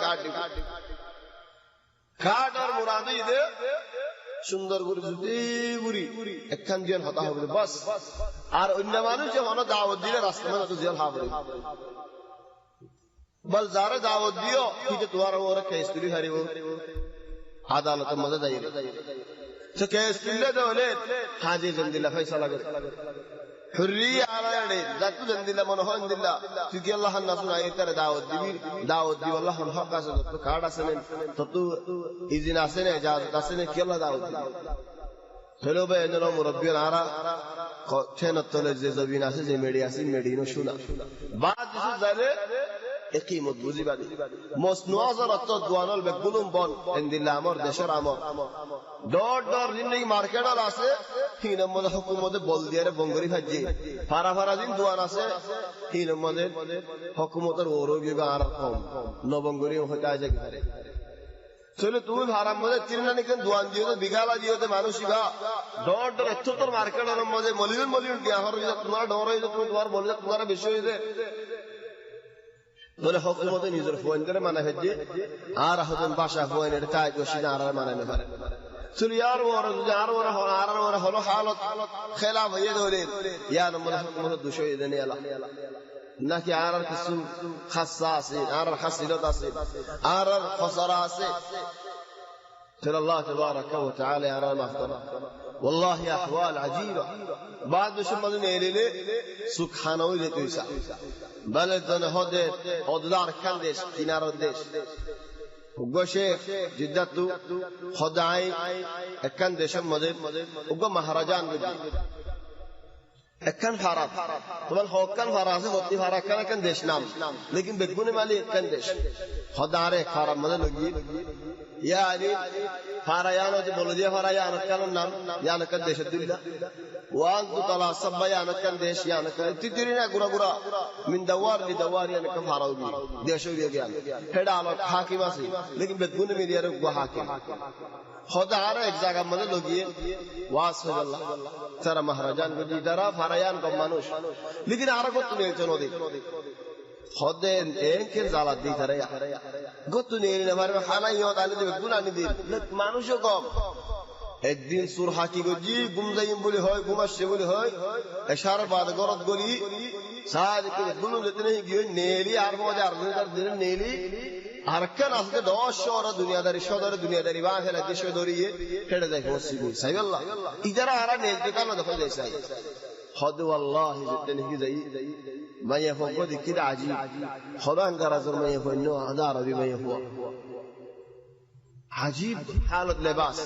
কাট আর মুরাদি দে সুন্দর করে যদি গুরি একখান জিয়ান হতা হবে বাস আর অন্য মানুষ যে মনে দাওয়াত দিলে রাস্তা মনে তো জিয়ান হবে বল যারা দাওয়াত দিও কিন্তু তোমার ওরে কেস তুলি হারিব আদালতের মধ্যে যাইবে তো কেস তুললে দলে হাজি জন্দিল্লাহ ফয়সালা করে হুরিয়া আলাইলে যাতু জন্দিল্লাহ মনে হয় দিল্লাহ তুই কি আল্লাহর নাসুন আইতারে দাওয়াত দিবি আল্লাহর হক আছে তো কার্ড আছে না তো ইজিন আছে না ইজাজত আছে না কি আল্লাহ দাওয়াত দিবি চলো ভাই এনো মুরব্বি আরা কেন তলে যে জবিন আছে যে মেডি আছে মেডিনো শোনা বাদ কিছু জানে একিমত বুঝিবাদি মসনুআজার তো দোয়ানল বেগুলুম বন ইনদিল্লাহ আমর দেশের আমর ডর জিন্দেগি মার্কেটার আছে তিন মধ্যে হুকুমতে বল দিয়ারে বঙ্গরি ভাজি ফারা দিন দোয়ান আছে তিন মধ্যে হুকুমতের ওরগি আর কম নবঙ্গরি হতে আজে ঘরে চলে তুমি ভাড়ার মধ্যে তিননানি কেন দোয়ান দিও বিঘালা দিও মানুষিবা ডর এত তোর মার্কেটার মধ্যে মলিয়ন দিয়া হর তোমার ডর হইছে তুমি তোমার বলে তোমার বেশি হইছে বলে হুকুমতে নিজের ফোন করে মানা হচ্ছে আর হতেন বাসা ফোন এর কাজ করছি না আর মানানো পারে চলি আর ওরা হলো হালত খেলাফ হয়ে ধরে ইয়া নম্বর হুকুমতে দুশো দেনে আলা নাকি আর কিছু খাসা আছে আর হাসিলত আছে আর খসরা আছে ترى الله تبارك وتعالى يرى المحضرة والله أحوال عجيبة بعد شو مدن إليه سبحانه وتعالى بلد هذا أدلار كندش كنار الدش وقو شيخ جدته خدعي كندش مدن وقو مهرجان بدي একখান ফারা তোমার হকান ফারা আছে ভর্তি ফারা একখান দেশ নাম লেকিন বেগুনে মালি একখান দেশ হদারে ফারা মধ্যে লগিয়ে ইয়া আলী ফারা ইয়ানো যে বলে দিয়ে ফারা ইয়ানো কান নাম ইয়ানো কান দেশের দিল্লা ওয়ান তু তালা সাব্বা ইয়ানো কান দেশ ইয়ানো কান তিতিরি না গুরা গুরা মিন দাওয়ার লি দাওয়ার ইয়ানো কান ফারা উগি দেশে উগি গিয়া হেডা আলো হাকিম আছে লেকিন বেগুনে মিলিয়ার গো হাকিম হদারে এক জায়গা মধ্যে লগিয়ে ওয়াস হয়ে আল্লাহ সারা মহারাজান গজি দ্বারা ফারায়ান কম মানুষ লেকিন আর কত নিয়ে চলো দেখ হদেন একে জ্বালা দি তারা গত নিয়ে না মারবে হানাই হত আলে দেবে গুনানি দিন মানুষও কম একদিন সুর হাকি গজি গুমজাইম বলি হয় গুমাসে বলি হয় এশার বাদ গরত গলি সাজ কে গুলু যেতে নেই গিয়ে নেলি আর মজা আর দিন নেলি আরকান আসলে 10 শহর দুনিয়াদারি সদর দুনিয়াদারি বাহেলা দেশে দরিয়ে হেডে দেখো সিবি সাইয়াল্লাহ ইজারা আরা নেলতে কালো দেখো যাই হদ ওয়াল্লাহি জিতনে কি যাই মাইয়া ফকো দিকির আজি খদান কারাজর মাইয়া ফন্নো আদা আরবি মাইয়া হুয়া عجيب حالة لباس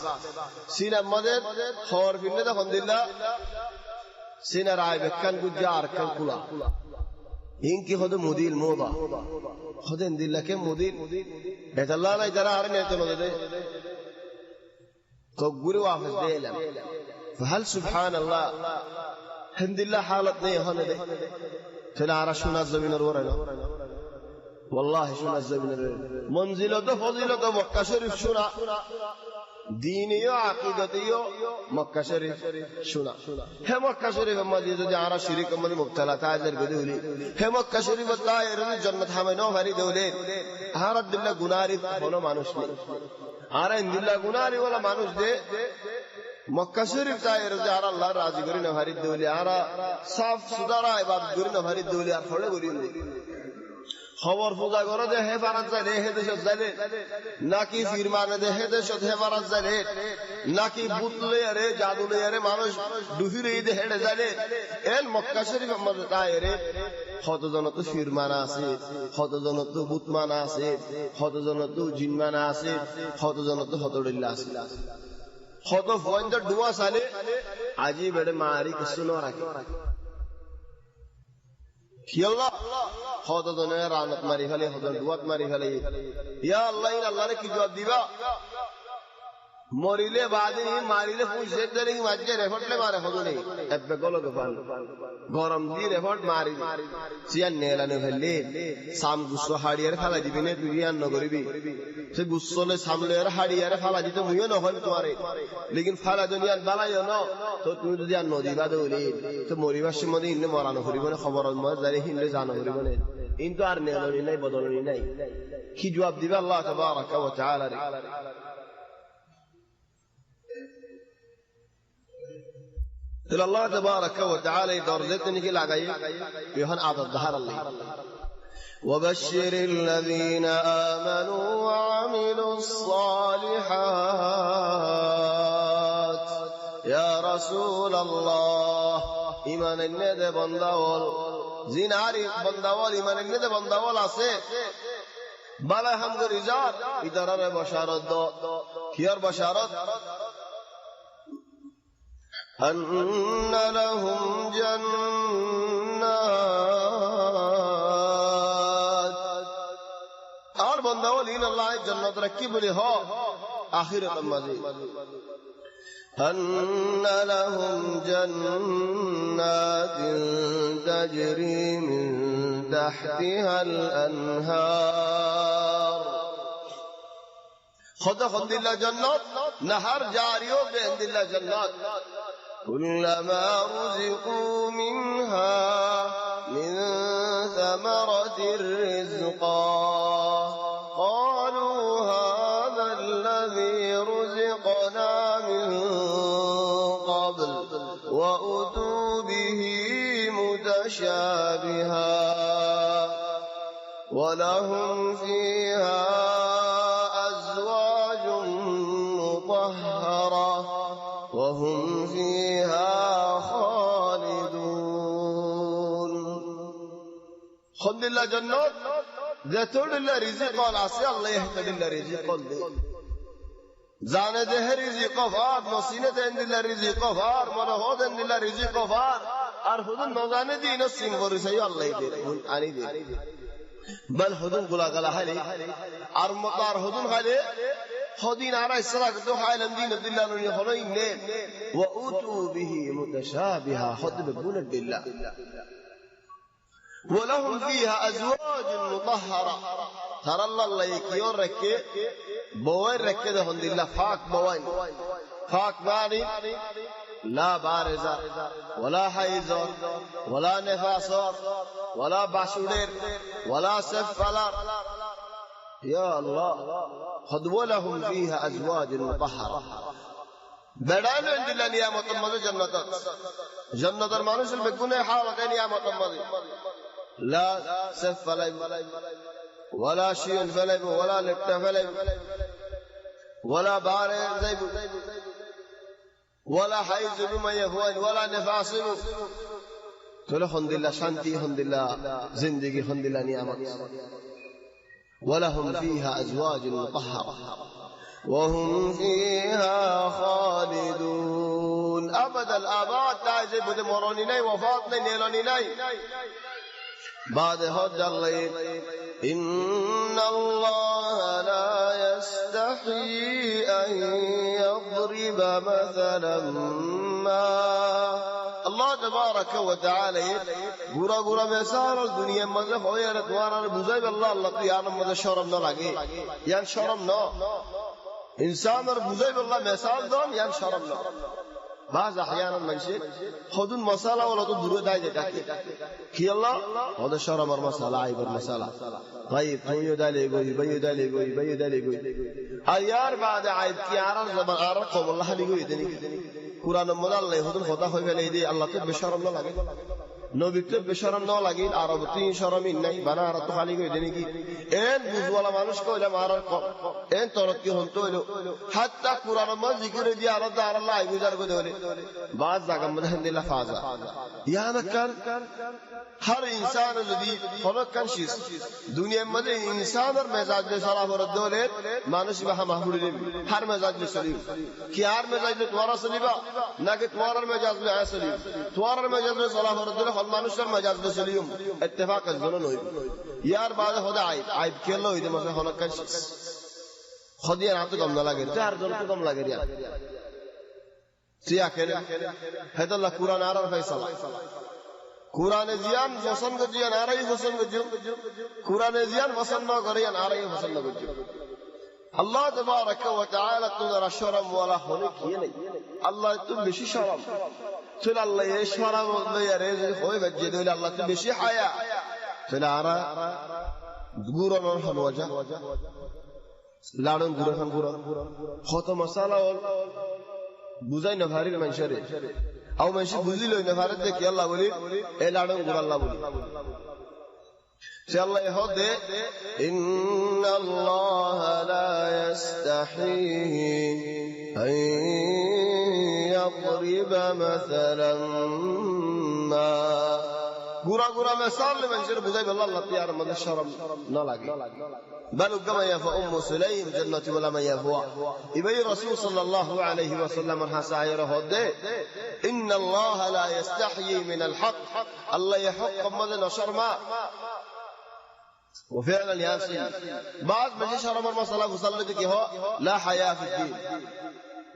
سينا مدد خور في الندى فندلا سينا رأي بكان قجار كان كلا إنكي خد مدير موضة خد اندل لك مدير بيت الله لا يجرى عرين يتنو دي تقول وافز ديلا فهل سبحان الله هند الله حالة نيهان دي تنعرى شنا الزمين الورنا والله شنا الزمين الورنا منزلة فضيلة مكة شريف شنا دينيو عقيدتيو مكة شريف شنا هي مكة شريف اما دي جو جارا شريك اما دي مبتلا تاجر بدولي هي مكة شريف الله يرني جنة حمينو فري دولي هارد دلله گناري بولو مانوش ني آرا ان دلله گناري ولا مانوش دي مكة شريف تاير جارا الله راضي کري نو فري دولي آرا صاف سدارا عبادت کري نو فري دولي আর ফলে বলি খবর পূজা করে দে হে ফারাজ যায় হে দেশ যায় নাকি ফিরমানে দে হে দেশ হে ফারাজ যায় নাকি বুতলে আরে জাদুলে আরে মানুষ ডুফিরে দে হেডে যায় এল মক্কা শরীফ মধ্যে তাইরে কতজন তো ফিরমান আছে কতজন তো বুতমান আছে কতজন তো জিনমান আছে কতজন তো হতড়িল্লা আছে কত ফয়েন্ড ডুয়া সালে আজি বেড়ে মারি কিছু না রাখে কি আল্লাহ কতজনে রানত মারি ফেলে কতজন দুয়াত মারি ফেলে ইয়া আল্লাহ ইন আল্লাহরে কি জবাব দিবা মরিলে বাদে মারিলে পুষে ধরে মাঝে রেফটলে মারে কতনে এবে গলকে পান গরম দি রেফট মারি সিয়ান নেলানে ফেললে সাম গুসো হাড়িয়ারে ফালা দিবি নে তুই আর নগরিবি সে গুসলে সামলে আর হাড়িয়ারে ফালা দিতে মুইও ন হল তোমারে লেকিন ফালা দুনিয়ার বালাইও ন তো তুমি যদি আর নদী বাদে হলি তো মরিবার সময় ইন্নে মরানো করিব না খবর মত জারি হিন্নে জানো করিব না কিন্তু আর নেলনি নাই বদলনি নাই কি জবাব দিবে আল্লাহ তাবারাকা ওয়া তাআলা الله تبارك وتعالى درجتني كلا جاي يهون عبد الظهر الله وبشر الذين آمنوا وعملوا الصالحات يا رسول الله إيمان الندى بنداول زيناري بنداول إيمان الندى بنداول أسه بلا هم رجال إدارة بشارة دو خيار بشارة أن لهم جنات اور بنداولين الله جنت ركي بلي هو آخرة المزيد أن لهم جنات تجري من تحتها الأنهار خدا خد الله جنات نهر جاريو بين الله جنات كلما رزقوا منها من ثمرة رزقا قالوا هذا الذي رزقنا من قبل وأتوا به متشابها ولهم فيها أزواج مطهرة وهم فيها خالدون خذ الله جنات ذاتون الله رزق والعصي الله يهتدي الله رزق زانه ده رزق فار نصينه عند الله رزق فار مرهود عند الله رزق فار আর হুদুন নজানে দিন সিং বরিসাই আল্লাহ দে আনি দে বল হুদুন গুলা গলা হালে আর মতার হুদুন হালে হদিন আর ইসরা তো হাইলাম দিন দিল্লাহ নি হলো ইনে ওয়া উতু বিহি মুতাশাবিহা হুদব বুন দিল্লাহ ولهم فيها ازواج مطهره ترى الله يكيور ركه بوين ركه ده الحمدلله فاك بوين فاك باري لا بارزة ولا حيض ولا نفاس ولا باشودر ولا سفلر يا الله قد ولهم فيها ازواج مطهره بدان الحمدلله نعمت المذ جنات جنات المانوس البكونه حالك نعمت المذ لا سف فليب ولا شيء فليب ولا لبت فليب ولا بار زيب ولا حيز بما يهوان ولا نفاس تقول الحمد لله شانتي الحمد لله زندگی الحمد لله نعمت ولهم فيها أزواج مطهرة وهم فيها خالدون أبد الآباد تعجب دمروني ناي وفاتني نيلوني ناي بعد هدى الله إن الله لا يستحي أن يضرب مثلا ما الله تبارك وتعالى غورا غورا مثال الدنيا مزه هويرت وارا بوزاي الله الله يعلم مزه شرم نه لگے يعني شرم نه انسان اور بوزاي الله مثال دون يعني شرم نه بعض احيانا منشي خودن مساله ولا تو دور دای جتا কি আল্লাহ هذا شرم اور مساله عيب المساله طيب تو دالي گوي بيو دالي گوي بيو دالي گوي ايار بعد عيب কি আর زبان আর قوم الله لي گوي دني قران مد الله هذن خدا হই ফেলে দি আল্লাহ কে বেশরম না লাগে নবী কে বেশরম না লাগে আরব তিন শরমই নাই বানা আর তো খালি গই দেনি কি এন বুঝওয়ালা মানুষ কইলা মারার এন তরকি হন তো হাত্তা কুরআন মা জিকির দি আর দার আল্লাহ আই গুজার গো দেলে বাজ জায়গা মধ্যে আলহামদুলিল্লাহ ফাজা ইয়া মাকান হর ইনসান যদি ফরকান শিস দুনিয়ার মধ্যে ইনসানের মেজাজ বে সারা বর দলে মানুষ বাহা মাহবুল হর মেজাজ বে সলিম কি আর মেজাজ বে তোরা সলিবা নাকি তোরার মেজাজ বে আসলি তোরার মেজাজ বে সারা বর দলে হল মানুষের মেজাজ বে সলিম ইত্তেফাক জনন হই ইয়ার বাদ খোদা আইব কেলো হইতে মানে ফরকান শিস খদিয়া না তো কম না লাগে চার জন তো কম লাগে ইয়ার সিয়া কেন হেদাল্লাহ কুরআন আর ফয়সালা কুরআনে জিয়ান পছন্দ জিয়ান আরাই পছন্দ জিও কুরআনে জিয়ান পছন্দ করে আর আরাই পছন্দ করে আল্লাহ তাবারাক ওয়া তাআলা তোমার শরম ওয়ালা হলে কি নাই আল্লাহ তুমি বেশি শরম চল আল্লাহ এই শরম লইয়ারে হই বাজে দিলে আল্লাহ তুমি বেশি হায়া চল আরা গুরনর হলওয়াজা লাড়ন গুরন কত মশালা বুঝাই না ভারী মানুষের আও মানুষ বুঝিল না ভারত দেখি আল্লাহ বলি এই লাড়ন গুর আল্লাহ বলি সে আল্লাহ হদে ইন্নাল্লাহ লা ইস্তাহি আন ইয়াদরিবা মাসালাম মা গুরা গুরা মিসাল মানুষের বুঝাই বল আল্লাহ পিয়ার মধ্যে শরম না লাগে بل كما يفا أم سليم جنة ولا ما يفوا إبي رسول صلى الله عليه وسلم حسائر هده إن الله لا يستحيي من الحق الله يحق من نشر ما وفعلا ياسين بعض من شرم المسألة وصلت هو لا حياة في الدين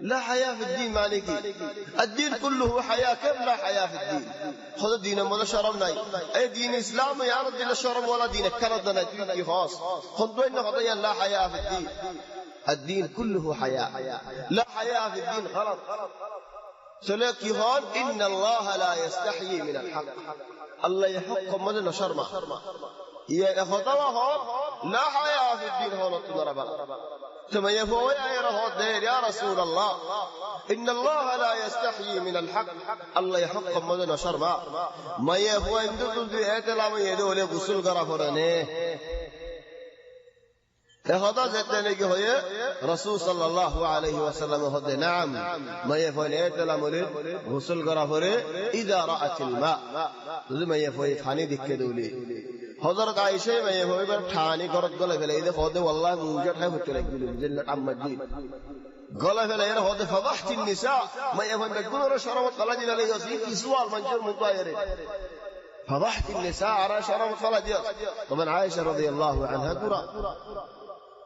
لا حياة في الدين مالكي الدين كله حياة كيف لا حياة في الدين خذ الدين ولا شرم ناي أي دين إسلام يعرض إلى الشرم ولا دين كرد نتيجة خاص خذ إن خذيا لا حياة في الدين الدين كله حياة لا حياة في الدين غلط سلك يهون إن الله لا يستحيي من الحق الله يحق من شرمه يا خطوه لا حياة في الدين هون تضرب ثم يفوى يا رسول الله إن الله لا يستحيي من الحق الله يحق مدن شرما ما يفوى يندل بيت لا ما يدول غسل غرفرنه هذا زتنه کی ہوئے رسول صلی اللہ علیہ وسلم ہدے نعم ما يفوى يت لا مولد غسل غرفره اذا رأت الماء ما يفوى فانی دکے دولی حضرت عائشہ میں یہ ہوئے پر ٹھانی کرت گلے گلے دے خود والله موجہ ہے ہوتے لگی جنت امجید গলা ফেলে এর হতে ফাবাহতিন নিসা ما يفهم بكون شرمت فلا دي لا يصير سؤال منشور مطاير فضحت النساء على شرمت فلا دي طبعا عائشة رضي الله عنها ترى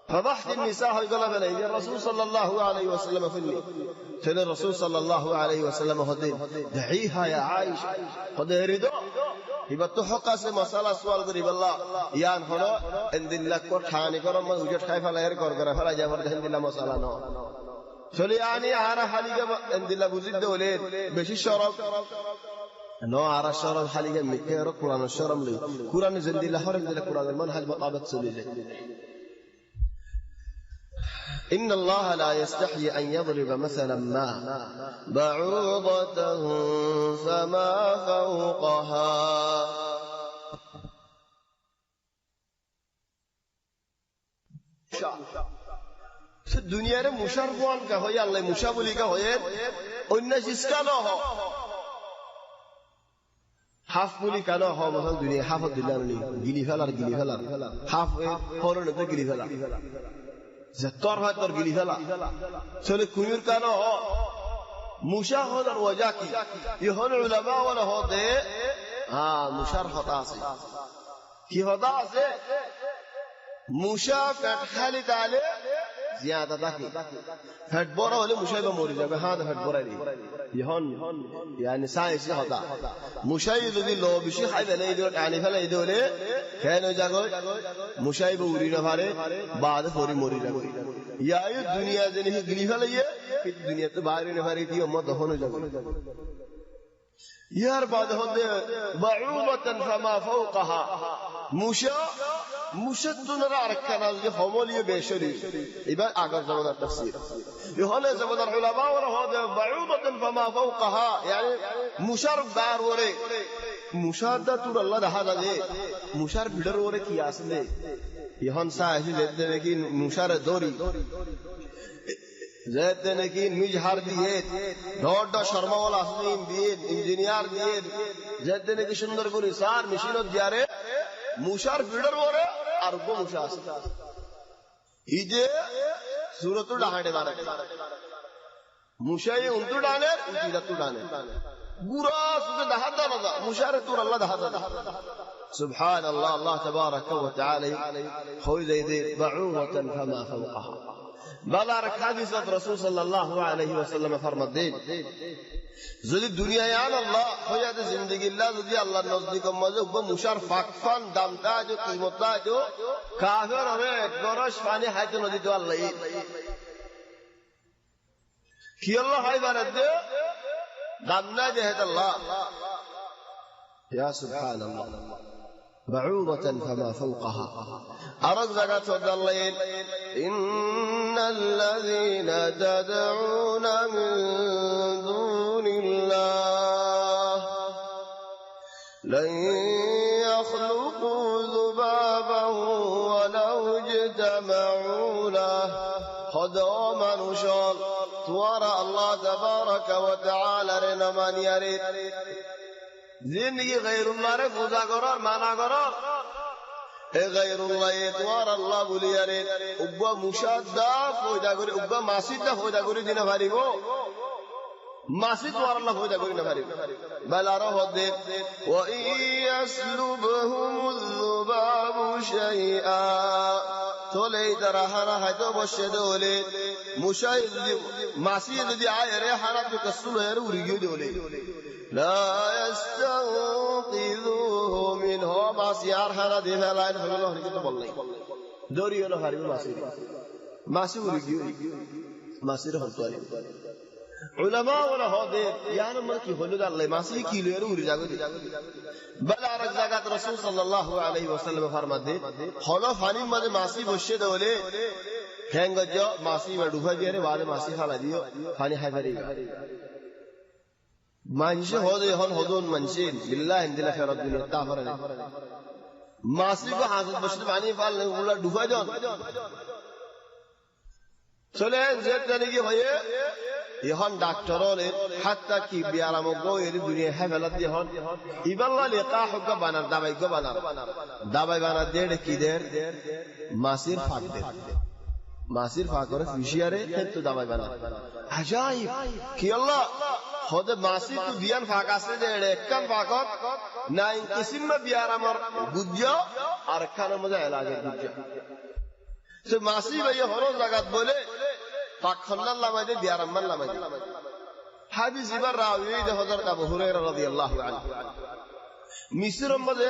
فضحت النساء يقول فلا الرسول صلى الله عليه وسلم في الرسول صلى الله عليه وسلم هدين دعيها يا عائشة قد يريدوا এবার তো হক আছে মশালা সওয়াল করি বল্লা ইয়ান হলো ইনদিল্লাহ কো ঠানি করম উজট খাই ফেলা এর কর করে ফেলা যাবার ইনদিল্লাহ মশালা ন চলে আনি আর হালিকে ইনদিল্লাহ বুঝিতে হলে বেশি শরব নো আর শরব হালিকে মিকে আর কুরআন শরম লই কুরআন ইনদিল্লাহ হর ইনদিল্লাহ কুরআনের মানহাজ মুতাবাক চলে যায় إن الله لا يستحي أن يضرب مثلا ما بعوضة فما فوقها الدنيا রে মুশার কোন কা হয় আল্লাহ মুশা বলি কা হয় অন্য জিসকা না হ হাফ বলি কেন হ মহল দুনিয়া হাফ দিলাম নি গিলি ফেলার হাফ হরনে তো গিলি ফেলা যে তোর হয় তোর গিলি ফেলা চলে কুমির কেন মুশা হলার ওয়াজা কি ইহন উলামা ওয়ালা হদে মুশার হতা আছে কি হতা আছে মুশা ফেট খালি তালে জিয়াদা থাকে ফেট বড় হলে মুশাই বা মরে যাবে হাত ফেট বড় রে ইহন يعني সাইসি হতা মুশাই যদি লো বেশি খাইবে না ইদর কানি ফেলে ইদরে কেন জাগো মুশাই বা উড়ি না পারে বাদ ফরি মরি যাবে ইয়া এই দুনিয়া জেনে গিলি ফেলে এই দুনিয়াতে বাইরে না পারে কি উম্মত হনো যাবে ইয়ার বাদ হতে বাউবাতান ফামা ফাওকাহা মুশাদ্দুনের আরকানা যে হমলিয়ে বেশরি এবার আগের জামানার তাফসীর ইহলে জামানার উলামা ওরা হদে বাউবাতান ফামা ফাওকাহা يعني মুশার বার ওরে মুশাদ্দাতুর আল্লাহ দেখা যাবে মুশার ভিড়র ওরে কি আসলে ইহন সাহি যেতে নাকি মুশার দড়ি যেতে নাকি মিজহার দিয়ে ডড শর্মাওয়ালা আসলিম দিয়ে ইঞ্জিনিয়ার দিয়ে যেতে নাকি সুন্দর করে সার মেশিনত দিয়ারে মুশার ভিড়র ওরে আর গো মুশা আছে এই যে সূরত ডাহাড়ে দাঁড়া মুশাই উন্তু ডানে উজিরা তু ডানে গুরা সুদে দাহাদ দানা মুশারে তুর আল্লাহ দাহাদ سبحان الله الله تبارك وتعالى خوي زيد بعوضة فما فوقها بلارك حديث رسول صلى الله عليه وسلم فرمت دين যদি দুনিয়ায় আল্লাহ হইয়াতে জিন্দেগি আল্লাহ যদি আল্লাহর নজদিক মজে উব মুশার ফাকফান দামটা যে কিমতটা যে কাফের হবে গরস পানি হাইতে নদী তো আল্লাহ কি আল্লাহ হয় বারাতে দামনা যে হে আল্লাহ ইয়া সুবহানাল্লাহ بعوضة فما فوقها أرد زكاة الضالين إن الذين تدعون من دون الله لن يخلقوا ذبابا ولو اجتمعوا له خدوما نشال توارى الله تبارك وتعالى رنمان يريد জিন্দেগি গায়রুল্লাহরে পূজা করার মানা করার এ গায়রুল্লাহ তোর আল্লাহ বলিয়ারে উব্বা মুশাদ্দা পয়দা করে উব্বা মাসিদা পয়দা করে দিনা পারিব মাসিদ তোর আল্লাহ পয়দা করে না পারিব বালারা হদে ওয়া ইয়াসলুবহুমুল যুবাবু শাইআ চলে তারা হারা হয়তো বসে দলে মুশাই মাসিদ যদি আয়রে হারা তো কসুলের উড়ি গিয়ে দলে لا يستنقذوه منه ما سيار حنا دي فلاين فلله نكي تو بولني دوري ولا فاري ماسي وريغي ماسي رهن تواري علماء ولا هودي يعني ما كي هولو الله ماسي كيلو يرو وري جاگو بل ارك زكات رسول صلى الله عليه وسلم فرماتے হলো ফানি মাঝে মাসি বসে দলে হ্যাঙ্গ যো মাসি মে ডুবা দিয়ে বাদে মাসি খালা দিও ফানি হাই ফারিগা মানুষে হদে হন হদন মানুষের বিল্লাহ ইনদিলা ফেরত দিল তা পারে না মাসি কো হাজত বসে পানি ফাল উলা ডুবাই দেন চলে যেতে নাকি হয়ে এখন ডাক্তার হলে হাত্তা কি বিয়ারাম গো এর দুনিয়া হেফালত দিয়ে হন ইবাল্লা লিকা হুকা বানার দাবাই বানার দেড় কি দেড় মাসির ফাট দেড় মাসির ফাঁকরে ফিশিয়ারে কিন্তু দামাই বানা আজাইব কি আল্লাহ হদে মাসি তু দিয়ান ফাঁক আছে যে একখান ফাঁকত নাই কিসিমা বিয়ার আমার গুজ্জ আর একখানের মধ্যে এলাজের গুজ্জ সে মাসি ভাই হর জাগাত বলে ফাঁক খন্নার লামাই দে বিয়ার আম্মার লামাই দে হাদিস ইবার রাওয়ী যে হযরত আবু হুরায়রা রাদিয়াল্লাহু আনহু মিসরের মধ্যে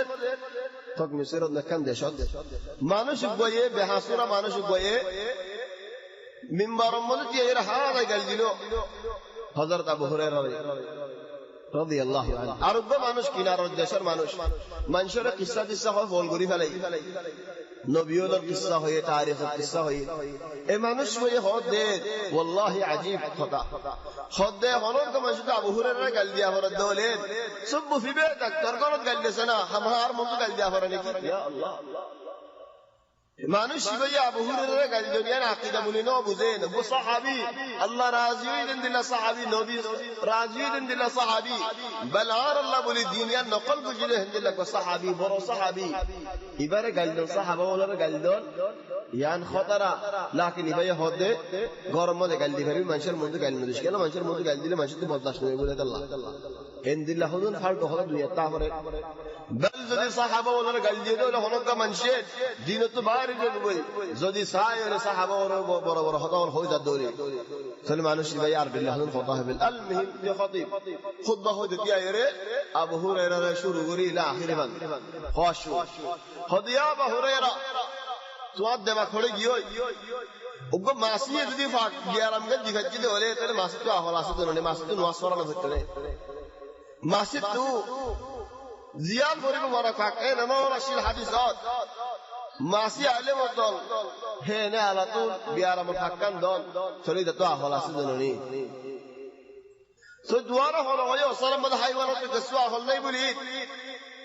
তক মিসরের নেকান দেশত মানুষ গয়ে বেহাসুরা মানুষ গয়ে মিম্বারের মধ্যে যে এর হারাই গেল দিল হযরত আবু হুরায়রা রাদিয়াল্লাহু আনহু আরব মানুষ কিনারর দেশের মানুষ মানুষের কিসসা কিসসা হয় বল করি ফেলাই নবীওয়ালার কিসসা হয় তারিখের কিসসা হয় এই মানুষ হয়ে হদে ওয়াল্লাহি আজীব কথা হদে হনর তো মানুষ আবু হুরায়রা গাল দিয়া হরে দলে সব ফিবে ডাক্তার করত গাল দিছে না আমার মন গাল দিয়া হরে নাকি ইয়া আল্লাহ মানুষ ভাইয়া আবু হুরায়রা গাল দুনিয়ার আকীদা বলি ন বুঝেন ও সাহাবী আল্লাহ রাজি হইলেন দিলা সাহাবী নবী রাজি হইলেন দিলা সাহাবী বলার আল্লাহ বলি দুনিয়ার নকল বুঝিলে দিলা কো সাহাবী বড় সাহাবী এবারে গাল দাও সাহাবা ওলার গাল দাও ইয়ান খতরা লাকিন ভাইয়া হদে গরম মধ্যে গাল দিবেন মানুষের মধ্যে গাল নদিস কেন মানুষের মধ্যে গাল দিলে মানুষ তো বরদাস্ত হবে বলে আল্লাহ এন দিলা হুদুন ফালতু হলো দুনিয়া তাহলে বল যদি সাহাবা ওলার গাল দিয়ে দাও হনকা মানুষের দিন তো বাইরে যাবে যদি সায় ওরে সাহাবা ওরে বড় বড় হতাওয়ার হয়ে যা দৌড়ে তাহলে মানুষ ভাই আর বিল্লাহ হুদুন কথা হবে আল মুহিম যে খতিব খুতবা হয়ে দিতে আইরে আবু হুরায়রা শুরু করি ইলা আখিরে মান খাশু হদিয়া আবু হুরায়রা তোমার দেবা খড়ে গিয়ে ওগো মাসিয়ে যদি ফাক গিয়ারাম গে দিখাচ্ছি হলে তাহলে মাসি তো আহল আছে তো না মাসি তো নোয়াজ করানো হচ্ছে না মাসি তো জিয়ান করিব বড় ফাক এ নানো রাশিল হাদিসত মাসি আলে মতন হে না আলা তো বিয়ারাম ফাক্কান দন চলি তো আহল আছে তো নি সো দুয়ারা হলো ওই ওসলাম মদ হাইওয়ানাত কসু আহল নাই বলি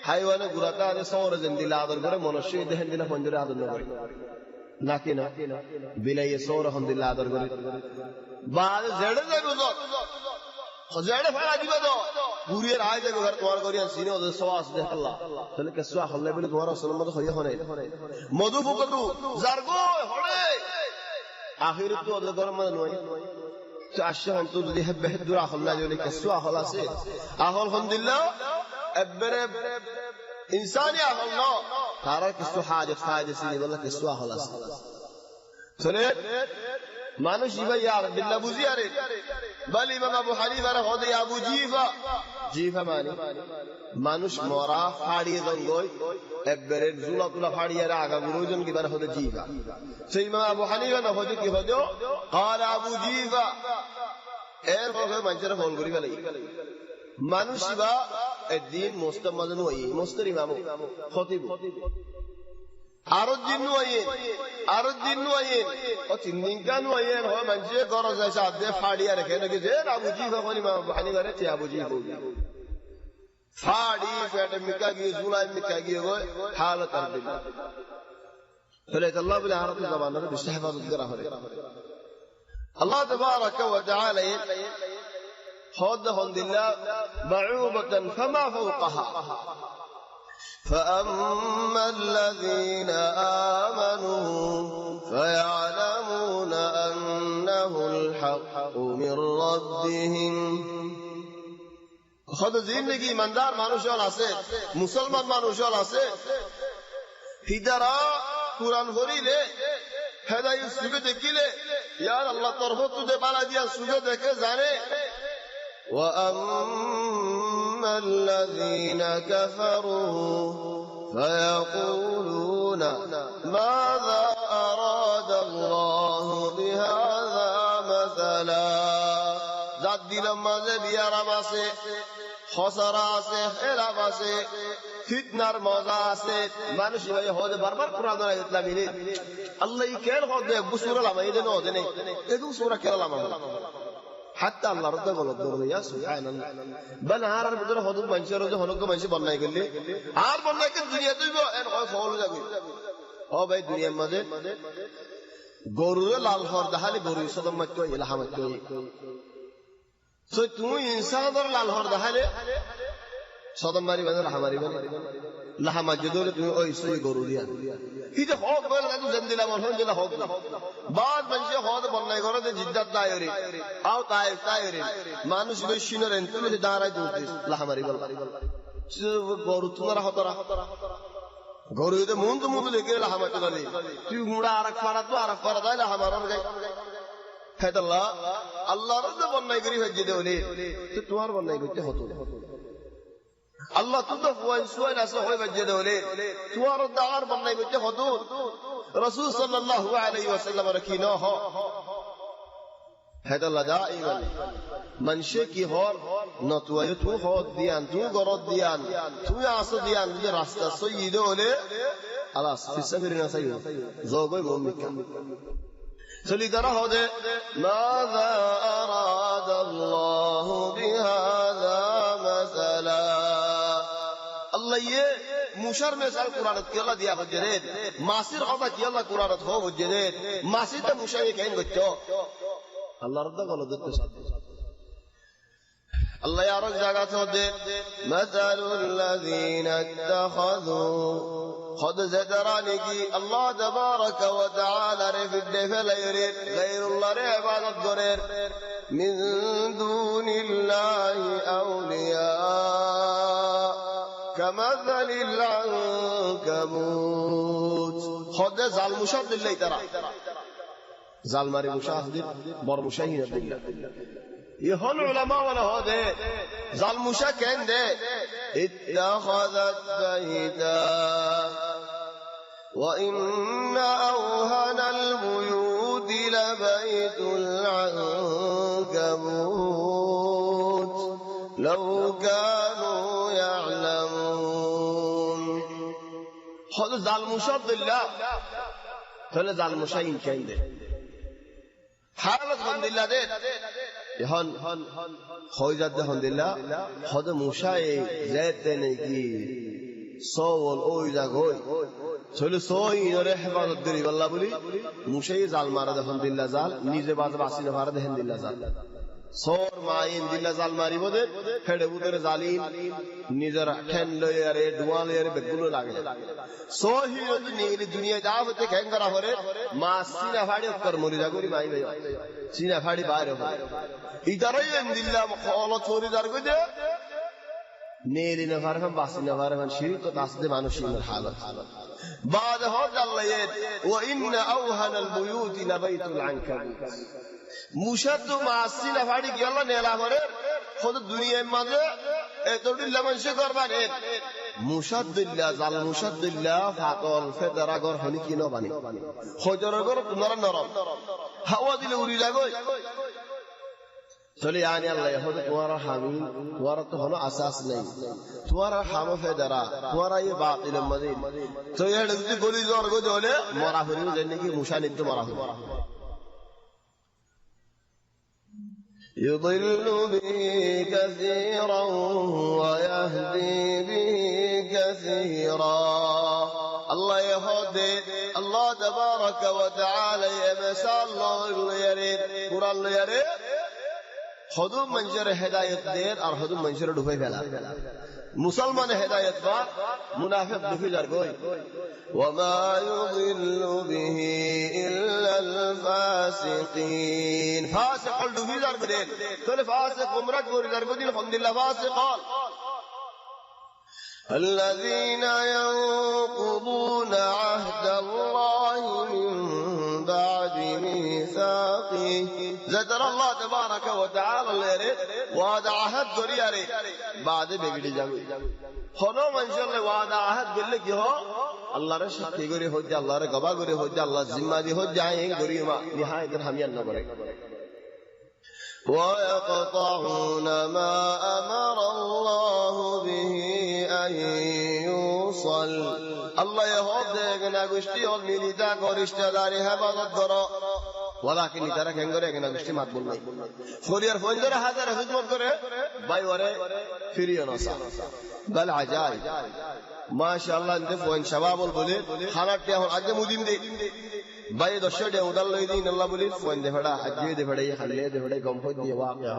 হাইওয়ানে গুরাতা আরে সওরে জিন্দিলা আদর করে মনুষ্য দেহেন দিনা পঞ্জরে আদর না করে নাকি না বিলাইয়ে সওরে হন্দিলা আদর করে বাদ জেড়ে যাইবো তো জেড়ে ফাড়া দিবে তো গুরিয়ে রায় যাবে ঘর তোমার করিয়া সিনে ওদের সওয়াস দেখ আল্লাহ তাহলে কসু আহল নাই বলি তোমার ওসলাম মদ হইয়া হনে মধু ফুকতু জারগো হড়ে আখিরত তো ওদের গরম মানে নয় আশহান তো যদি হেবে দূর আহল না যদি কসু আহল আছে আহল হন্দিল্লাহ ابره انساني الله ترى كسو حاجه سيدي والله كسو خلاص سنه মানুষ ভাই আর বিল্লাহ বুঝি আরে বল ইমাম আবু হানিফা রাহদি আবু জিফা মানে মানুষ মরা ফাড়িয়ে জঙ্গই একবারে জুলাতুলা ফাড়িয়ে আগা গুরুজন কি বার হতে জিফা সেই ইমাম আবু হানিফা না হতে কি হতো قال আবু জিফা এর পরে মানুষের ফোন করি বলে মানুষ বা একদিন মুস্তামাদ নয় মুস্তার ইমাম খতিব আরো দিন নয় ও তিন দিন কান নয় হয় মানুষে গরজ আছে আদে ফাড়িয়া রেখে নাকি যে আবু জিফা কোন ইমাম হানিফারে তে আবু জিফা ফাড়ি পেটে মিকা গিয়ে জুলাই মিকা গিয়ে হয় হালত আর দিন ফলে আল্লাহ বলে আরব জবানের বেশি হেফাজত করা হবে আল্লাহ তাবারাকা ওয়া তাআলা خذ هند الله بعوضة فما فوقها فأما الذين آمنوا فيعلمون أنه الحق من ربهم خذ زندگی ایماندار মানুষজন আছে মুসলমান মানুষজন আছে হিদারা কুরআন পড়িলে হেদায়েত সুখে দেখিলে ইয়া আল্লাহ তরফ থেকে বালা দিয়া সুখে দেখে জানে وأما الذين كفروا فيقولون ماذا أراد الله بهذا مثلا ذات دل ماذا بيارم আছে খসরা আছে খেলাফ আছে ফিতনার মজা আছে মানুষ ভাই হদে বারবার কোরআন আয়াত লামিনে আল্লাহ কেন হদে বুসুরা লামাই দেন হদে নেই এদু সূরা কেন লামাই حتى الله رد غلط دور يا سبحان الله بل هار بدر حدود منشر جو হনক মানসি বন্যাই করলে আর বন্যাই কে দুনিয়া তুইব এর হয় ফল যাবে ও ভাই দুনিয়ার মাঝে গরুরে লাল হর দেখালে গরু সদম মাত্র ইলাহা মাত্র সো তুই ইনসানের লাল হর দেখালে সদম মারি বানে রাহা মারি বানে লাহামা যদি তুমি ওই সই গরু দিয়া কি যে হক বলে না জেন দিলাম আলহামদুলিল্লাহ হক বাদ মানুষে হদ বন্যায় করে যে জিদ্দাত দায়রে আও তায়রে মানুষ বেশিনরেন তুমি দাঁড়াই দিতে লাহামারি বল গরু তোমার হতরা গরু তো মন দেখে লাহামা চলে তুই মুড়া আরেক ফাড়া দেয় লাহামার গাই হেদাল্লাহ আল্লাহর যে বন্যায় করি হয়ে যেতে হলে তো তোমার বন্যায় করতে হতো আল্লাহ তো ফুয়াইন আছে হয়ে যেতে হলে তোমার দাঁড়ার বন্যায় করতে হতো রাসূল সাল্লাল্লাহু আলাইহি ওয়াসাল্লামের কি ন হ হেদাল্লাহ দাইমান মানুষে কি হর নতুয়াই তু হদ দিয়ান তু গরদ দিয়ান তুই আসো দিয়ান যে রাস্তা সইদ হলে আলাস ফিসাফিরিনা সাইয়্যিদ জগই মুমিকা চলি তারা হদে মাযা আরাদাল্লাহু বিহাযা মাসালা আল্লাহ ইয়ে মুশার মিসাল কুরআনত কি আল্লাহ দিয়া হজরে মাসির কথা কি আল্লাহ কুরআনত হো হজরে মাসিতে মুশাই কেন গচ্ছো আল্লাহর দা গলো দতে সাথে আল্লাহ আর এক জায়গা হদে মাসালুল লাযিনা ইত্তাখাযু خد زدراني کی اللہ تبارک و تعالی ری فدے فلیری غیر اللہ ری عبادت گریر من دون اللہ اولیاء كمثل العنكبوت خد زال مشاهد اللہ ترى زال ماری مشاهد بر مشاهد اللہ یہ ہن علماء والا ہو دے زال مشاهد کہن دے اتخذت بیتا وإن أوهن البيوت لبيت العنكبوت لو كانوا يعلمون هذا ظالم شرط الله فلا ظالم شيء كان ده حالة الحمد لله ده يهان خويزات ده الحمد لله هذا مشاي زيت نيكي صول اويدا غوي চলে সই ইনরে হেফাজত করি আল্লাহ বলি মুশাই জাল মারা দেখুন দিল্লা জাল নিজে বাজ বাসিনা মারা দেখেন দিল্লা জাল সর মাইন দিল্লা জাল মারি বদে ফেড়ে উদরে জালিম নিজের ঠেন লয়ারে দুয়ালের বেগুলো লাগে সহি যদি নিগলি দুনিয়া দাওতে কেন করা হরে মা সিনা ফাড়ি কর মরি জাগরি মাই ভাই সিনা ফাড়ি বাইরে হয় ইদারাই দিল্লা খলো চোরি দার কইতে নেলি না ফারহাম বাসিনা ফারহাম শিরিক তো তাসদে মানুষের হালত بعد هذا الله وإن أوهن البيوت لبيت العنكبوت مشد مع السنة فارق يلا نيلا مرر خود الدنيا ماذا اتود الله من شكر بني مشد الله زال مشد الله فاطل فدرا غور هني كينو بني خجر غور نرم نرم هوا دل وري لگوي চলে আনি আল্লাহ হতে তোমারা হামিল তোমারা তো হলো আসাস নেই তোমারা হামো ফেদারা তোমারা এই বাতিল মদিন তো এর যদি গলি জোর গো জলে মরা হরিও জানি কি মুশা নিতে মরা হলো يضل به كثيرا ويهدي به كثيرا الله يهدي الله تبارك وتعالى يمسال الله يريد قرآن يريد হদুম মানুষের হেদায়েত দেন আর হদুম মানুষের ডুবাই ফেলা মুসলমান হেদায়েত পা মুনাফিক ডুবে যার কই ওয়ামা ইউযিল্লু বিহি ইল্লাল ফাসিকিন ফাসিক ডুবে যার দেন তাহলে ফাসিক গুমরাহ করে যার দিন আলহামদুলিল্লাহ ফাসিক الذين ينقضون عهد الله من بعد ميثاقه ذكر الله تبارك وتعالى وعد عهد قرياري بعد بغدي যাবে হলো মানুষের ওয়াদা আহাদ বললে কি হয় আল্লাহর সাথে করে হচ্ছে আল্লাহর গবা করে হচ্ছে আল্লাহ জিম্মাদি হচ্ছে যায় গরিমা নিহায়ত হামিয়ান না করে ويقطعون ما أمر الله به أن يوصل الله يهديك ناقشتي والميليتا قرشتا داري هبادت درا ولكن ترى كان غير كان ناقشتي مقبول ني فوريار فون درا هذا خدمت করে باي وره ফিরিয়ে নসা بل عجائب ما شاء الله انت فون شباب বলে হালাতে এখন আগে মুদিন দে باي দশটা উদাল লই দিন আল্লাহ বলি ফোন দে ফড়া আজে দে ফড়া খালে দে ফড়া গম হই দিয়ে ওয়াকিয়া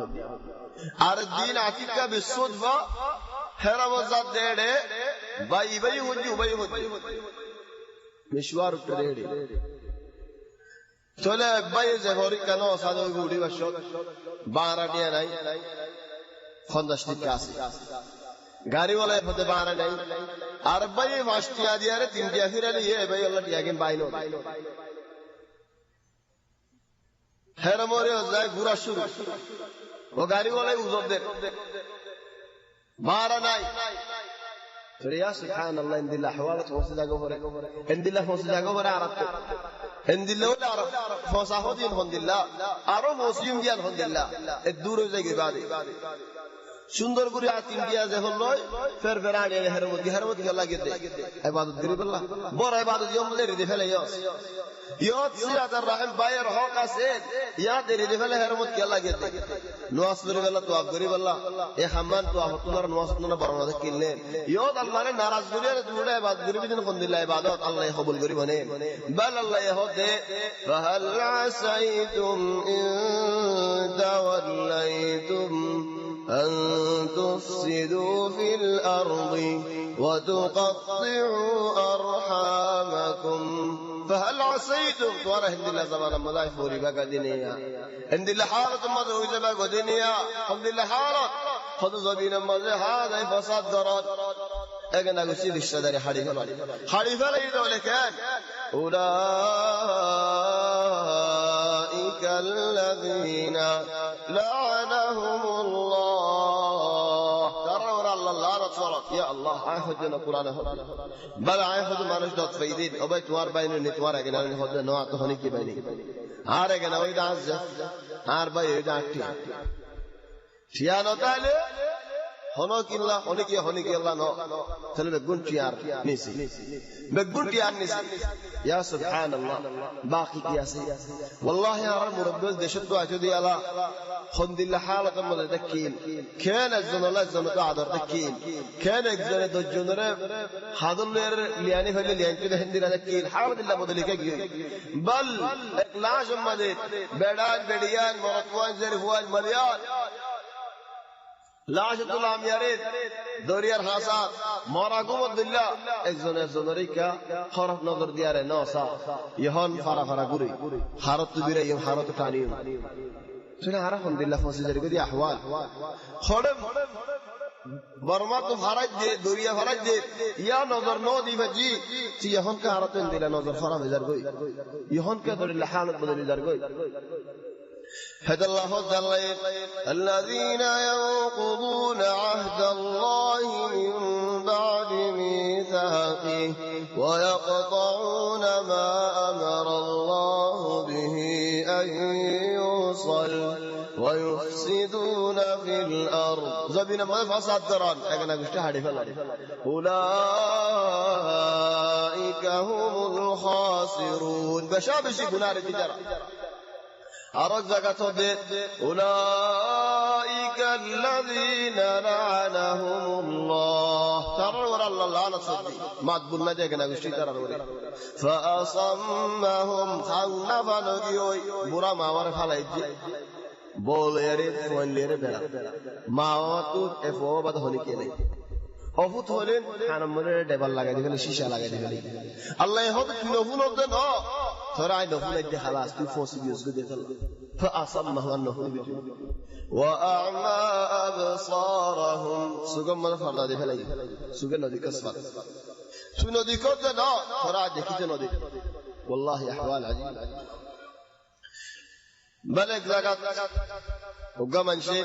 আর দিন আকিকা বিসুদফা হেরা মজাদ দেড়ে বাই বাই হজ্জি উবাই হজ্জি মিশওয়ার উঠে দেড়ে চলে বাই যে হরি কেন সাদা গুড়ি বাস বারা দিয়ে নাই 50 টাকা আছে গাড়িওয়ালা হতে বারা নাই আর বাই 5 টাকা দিয়ে আরে 3 টাকা ফিরে নিয়ে ভাই আল্লাহ টিয়া গেম বাইলো হেরা মরে যায় ঘুরা শুরু ও গাড়িওয়ালাই উজব দে বারা নাই يا سبحان الله ان الله حوالت وسدا غفره ان الله وسدا غفره عرفت ان الله ولا عرف فصاحودين هند الله عرف مسلم جان هند الله الدور زي بعد সুন্দর করে আতিম দিয়া যখন লয় ফের ফেরাড়ে হেরমতি লাগে দে ইবাদত করি বল্লাহ বড় ইবাদত ইয়ম রে ফেলে ইয়ত সিরাতার রাহিম বাইর হক আছে ইয়া দেরি দে ফেলে হেরমতি লাগে দে নওয়াজ করি বল্লাহ তো আব করি বল্লাহ এ হামান তো আব তোমার নওয়াজ না বড় কিনলে ইয়ত আল্লাহরে নারাজ করি আর দুড়ে ইবাদত করি দিন কোন দিল্লাহ ইবাদত আল্লাহ কবুল করি বনে বল আল্লাহ ইহদে ফাহাল আসাইতুম ইন তাওয়াল্লাইতুম أن تفسدوا في الأرض وتقطعوا أرحامكم فهل عصيتم تورا هند الله زمان مضايف فوري بقى دنيا هند الله حالة مضوي بقى دنيا هند الله حالة خذوا زبين مضي هذا فساد درات اگنا گوشی رشتہ داری حریفہ لئی دولے کان اولئک الذین لعنهم الله ترى الله رسول يا الله احدنا قرآن بل احد মানুষ দত ফাইদিন ওবাই তোমার বাইনে নেটওয়ার এগনা হদে নো আত হনি কি বাইনে আর এগনা ওই দাস আর ভাই এটা আটটি ঠিয়ানো তাহলে হনো কিল্লা হনি কি আল্লাহ নো তাহলে বেগুন টিয়ার নিছি ইয়া সুবহানাল্লাহ বাকি কি আছে والله يا رب ربنا দেশত আছো দি আলা হন্দিল্লাহ হালাত মধ্যে দেখিন কেন একজনলা জনতা আদর দেখিন কেন একজনে দজনরে হাদলের লিয়ানি হইলে লিয়ানতে হিন্দিরা দেখিন হালাদিল্লাহ বদলে কে গিয়ে বল এক লাশ মধ্যে বেড়ান বেড়িয়ান মরতওয়ান জরহুয়ান মালিয়ান লাশতুল আমিয়ারিদ দরিয়ার হাসাত মারাগুমুল্লাহ একজনের জনরিকা হরফ নজর দিয়ারে নসা ইহন ফারা গুরি হারত বিরা ইহন হারত টানিও শুনে আলহামদুলিল্লাহ ফসিজারি করি আহওয়াল খড়ম বর্মা তো ফারাজ দে দরিয়া ফারাজ দে ইয়া নজর নো দিবাজি তি ইহন কা হারত দিলা নজর খারাপ হয়ে যার গই ইহন কা দরিয়া হালত বদলে যার গই هدى الله الذين الذين ينقضون عهد الله من بعد ميثاقه ويقطعون ما أمر الله به أن يوصل ويفسدون في الأرض زبين ما فساد دران أنا قلت هذه أولئك هم الخاسرون بشابش بنار التجارة أرد زكاة أولئك الذين لعنهم الله ترى الله لعنة صدي ما تقول ما جاك نقول ترى فأصمهم خلف نجيوي برا ما ورف على يجي بول يريد فون ليرد بلا ما واتو إفوه بده هني كذي অফুত হলেন হারামরে ডেবাল লাগাই দিবেন শিশা লাগাই দিবেন আল্লাহ হদ নফুল দেন তোরা আই নফুল দে খালাস তুই ফসি ইউজ করে দেন فاصمه انه واعمى ابصارهم সুগম মানে ফরদা দে ফেলাই সুগম নদী কসফাত তুই নদী কত না তোরা দেখিতে নদী والله احوال عجيب بلغ زكات وغمنشي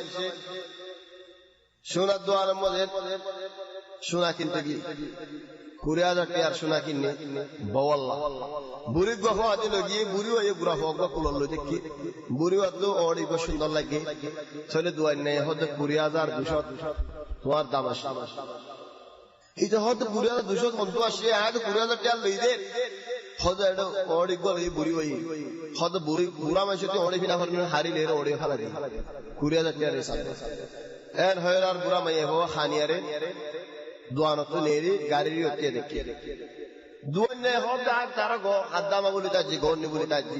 সোনা দোয়ার মধ্যে সোনা কিনতে গিয়ে 20,000 টাকার সোনা কিনে বওয়াল্লাহ বুড়ি গফা দিল গিয়ে বুড়ি হয়ে বুড়া হওয়া কুলল দেখি বুড়ি আদলো অড়ি গো সুন্দর লাগে চলে দোয়ার নেই হতে 20,200 তোমার দাম আসে এটা হতে 20,200 কোন তো আসে আগে 20,000 টাকা লই দে হতে এটা অড়ি গো এই বুড়ি হই হতে বুড়ি পুরা মাসে অড়ি বিনা করে হারি লে অড়ি ফালা দে 20,000 টাকার হিসাব এন হয়রার বুড়া মাইয়ে হওয়া খানিয়ারে দোয়ানত নেরি গাড়ির হতে দেখি দুনে হদ আর তার গো আদামা বলি তাজি গনি বলি তাজি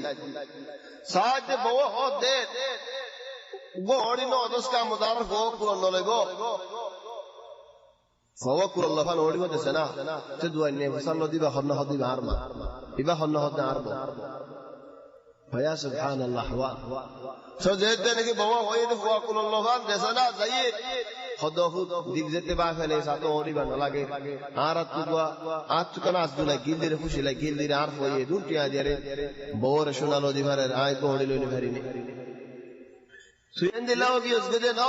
সাজে বও হদে গো হড়ি নো দস কা মুদার গো কুল নলে গো فوكل الله فان ولي ود سنا تدوى إني فصلوا دي بخدنا خدي بعرما يبقى خدنا خدنا عربا فيا سبحان الله حوال سجدنا كي بوا ويد فوكل الله فان سنا زيد خدوه ديك زت بعفله ساتو ولي بنا لقي عرت تدوى عت كنا عزدنا جيل رفوش لا جيل عرف ويدون تيا ديره بور شونا لو دي فر عاي بولي لو نفريني سيند الله كي يسجد نا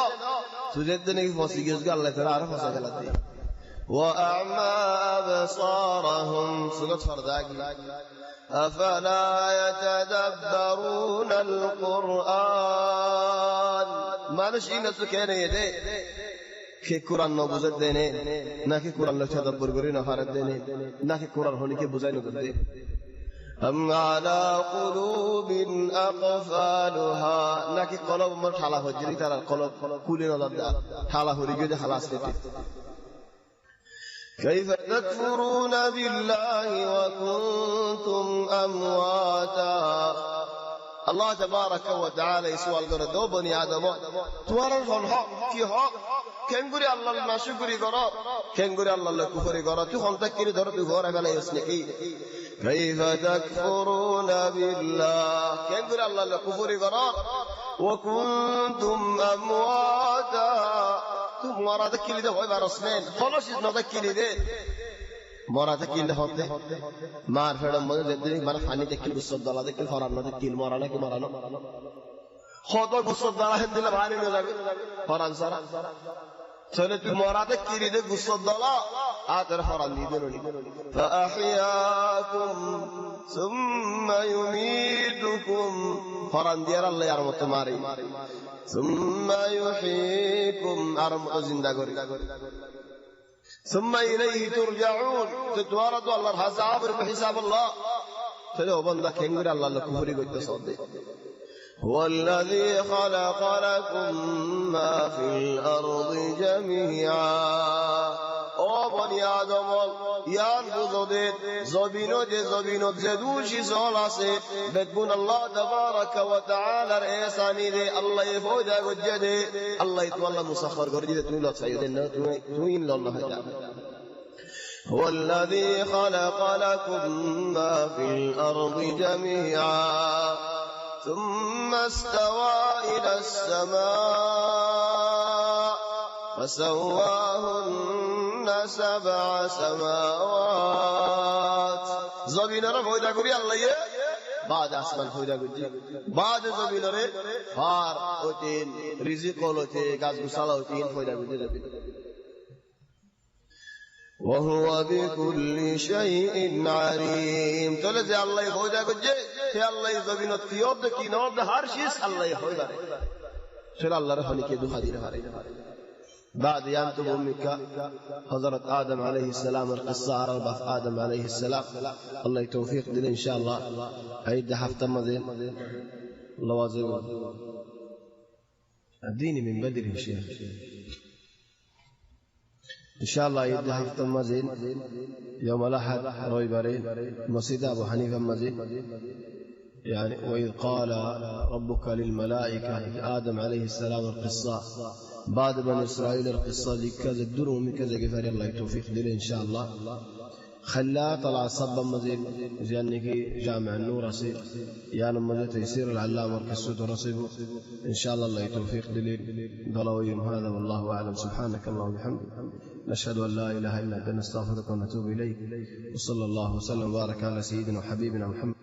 سجدنا كي فوسي يسجد الله تعالى عرف وسجلتي وأعمى أبصارهم سورة فرداقي أفلا يتدبرون القرآن ما نشي نسو كينا يدي كي قرآن نبوزت ديني نا كي قرآن لو تدبر قرين فارد ديني نا كي قرآن هوني كي بوزاي نقدي أم على قلوب أقفالها نا كي قلوب من حاله هجري ترى القلوب كلنا ضد حاله رجل خلاص تتي كيف تكفرون بالله وكنتم أمواتا الله تبارك وتعالى يسوى القرد دو بني آدم توارن حق كي حق كنقري الله ما شكري قرأ كنقري الله كفري قرأ تخم تكري درد غورة فلا يسنكي كيف تكفرون بالله كنقري الله كفري قرأ وكنتم أمواتا ثم مرات كيلي ده هو برسمين خلاص إذا كيلي ده مرات كيلي ده هوته ما أعرف هذا ما ده مرة فاني تكيل بالصد الله تكيل فرانا تكيل مرانا كي مرانا خدا بالصد الله هندلا بحالي نزاق فران سارا سنة مرات كيلي ده بالصد الله آتر فران دينوني فأحياكم ثم يميتكم فران ديار الله يا رب تماري ثم يحييكم أرم زندگوري ثم إليه ترجعون تتوارد الله حساب بحساب الله فلو بندا كنغري الله لكفري قد تصدق هو الذي خلق لكم ما في الأرض جميعا او بني آدم یان بزودید زبینو زدوشی سالاسه بدبون الله تبارك وتعالى احسانی دے الله يفودا وجده الله يتولى مسخر گردید تو لا سيدنا تو ان الله تعالى هو الذي خلق لكم ما في الأرض جميعا ثم استوى إلى السماء فسواهن 7 سماوات زمین را فویدا کری الله بعد آسمان فویدا کری بعد زمین را فار اوتین رزق اوتین گاز گسالا اوتین فویدا کری وهو بكل شيء عليم تلزي الله فويدا كجي في الله زمين الثياب كينار هر شيء الله فويدا شل الله رفني كي دو خدير بعد يام تبومك حضرت آدم عليه السلام القصة عربة آدم عليه السلام الله يتوفيق دل إن شاء الله عيد حفظ مذين لوازم الدين من بدر شيخ إن شاء الله يدي حفظ مزين يوم الأحد رويبرين مسجد أبو حنيفة مزين يعني وإذ قال ربك للملائكة آدم عليه السلام القصة بعد بني إسرائيل القصة دي كذا الدرو من كذا كفر الله يتوفيق دي إن شاء الله خلاه طلع صبا مزين زيانك جامع النور رصيب يعني مزين تيسير العلامة القصة رصيبه إن شاء الله يتوفيق دي ضلويهم هذا والله أعلم سبحانك اللهم وبحمدك نشهد أن لا إله إلا أنت نستغفرك ونتوب إليك وصلى الله وسلم وبارك على سيدنا وحبيبنا محمد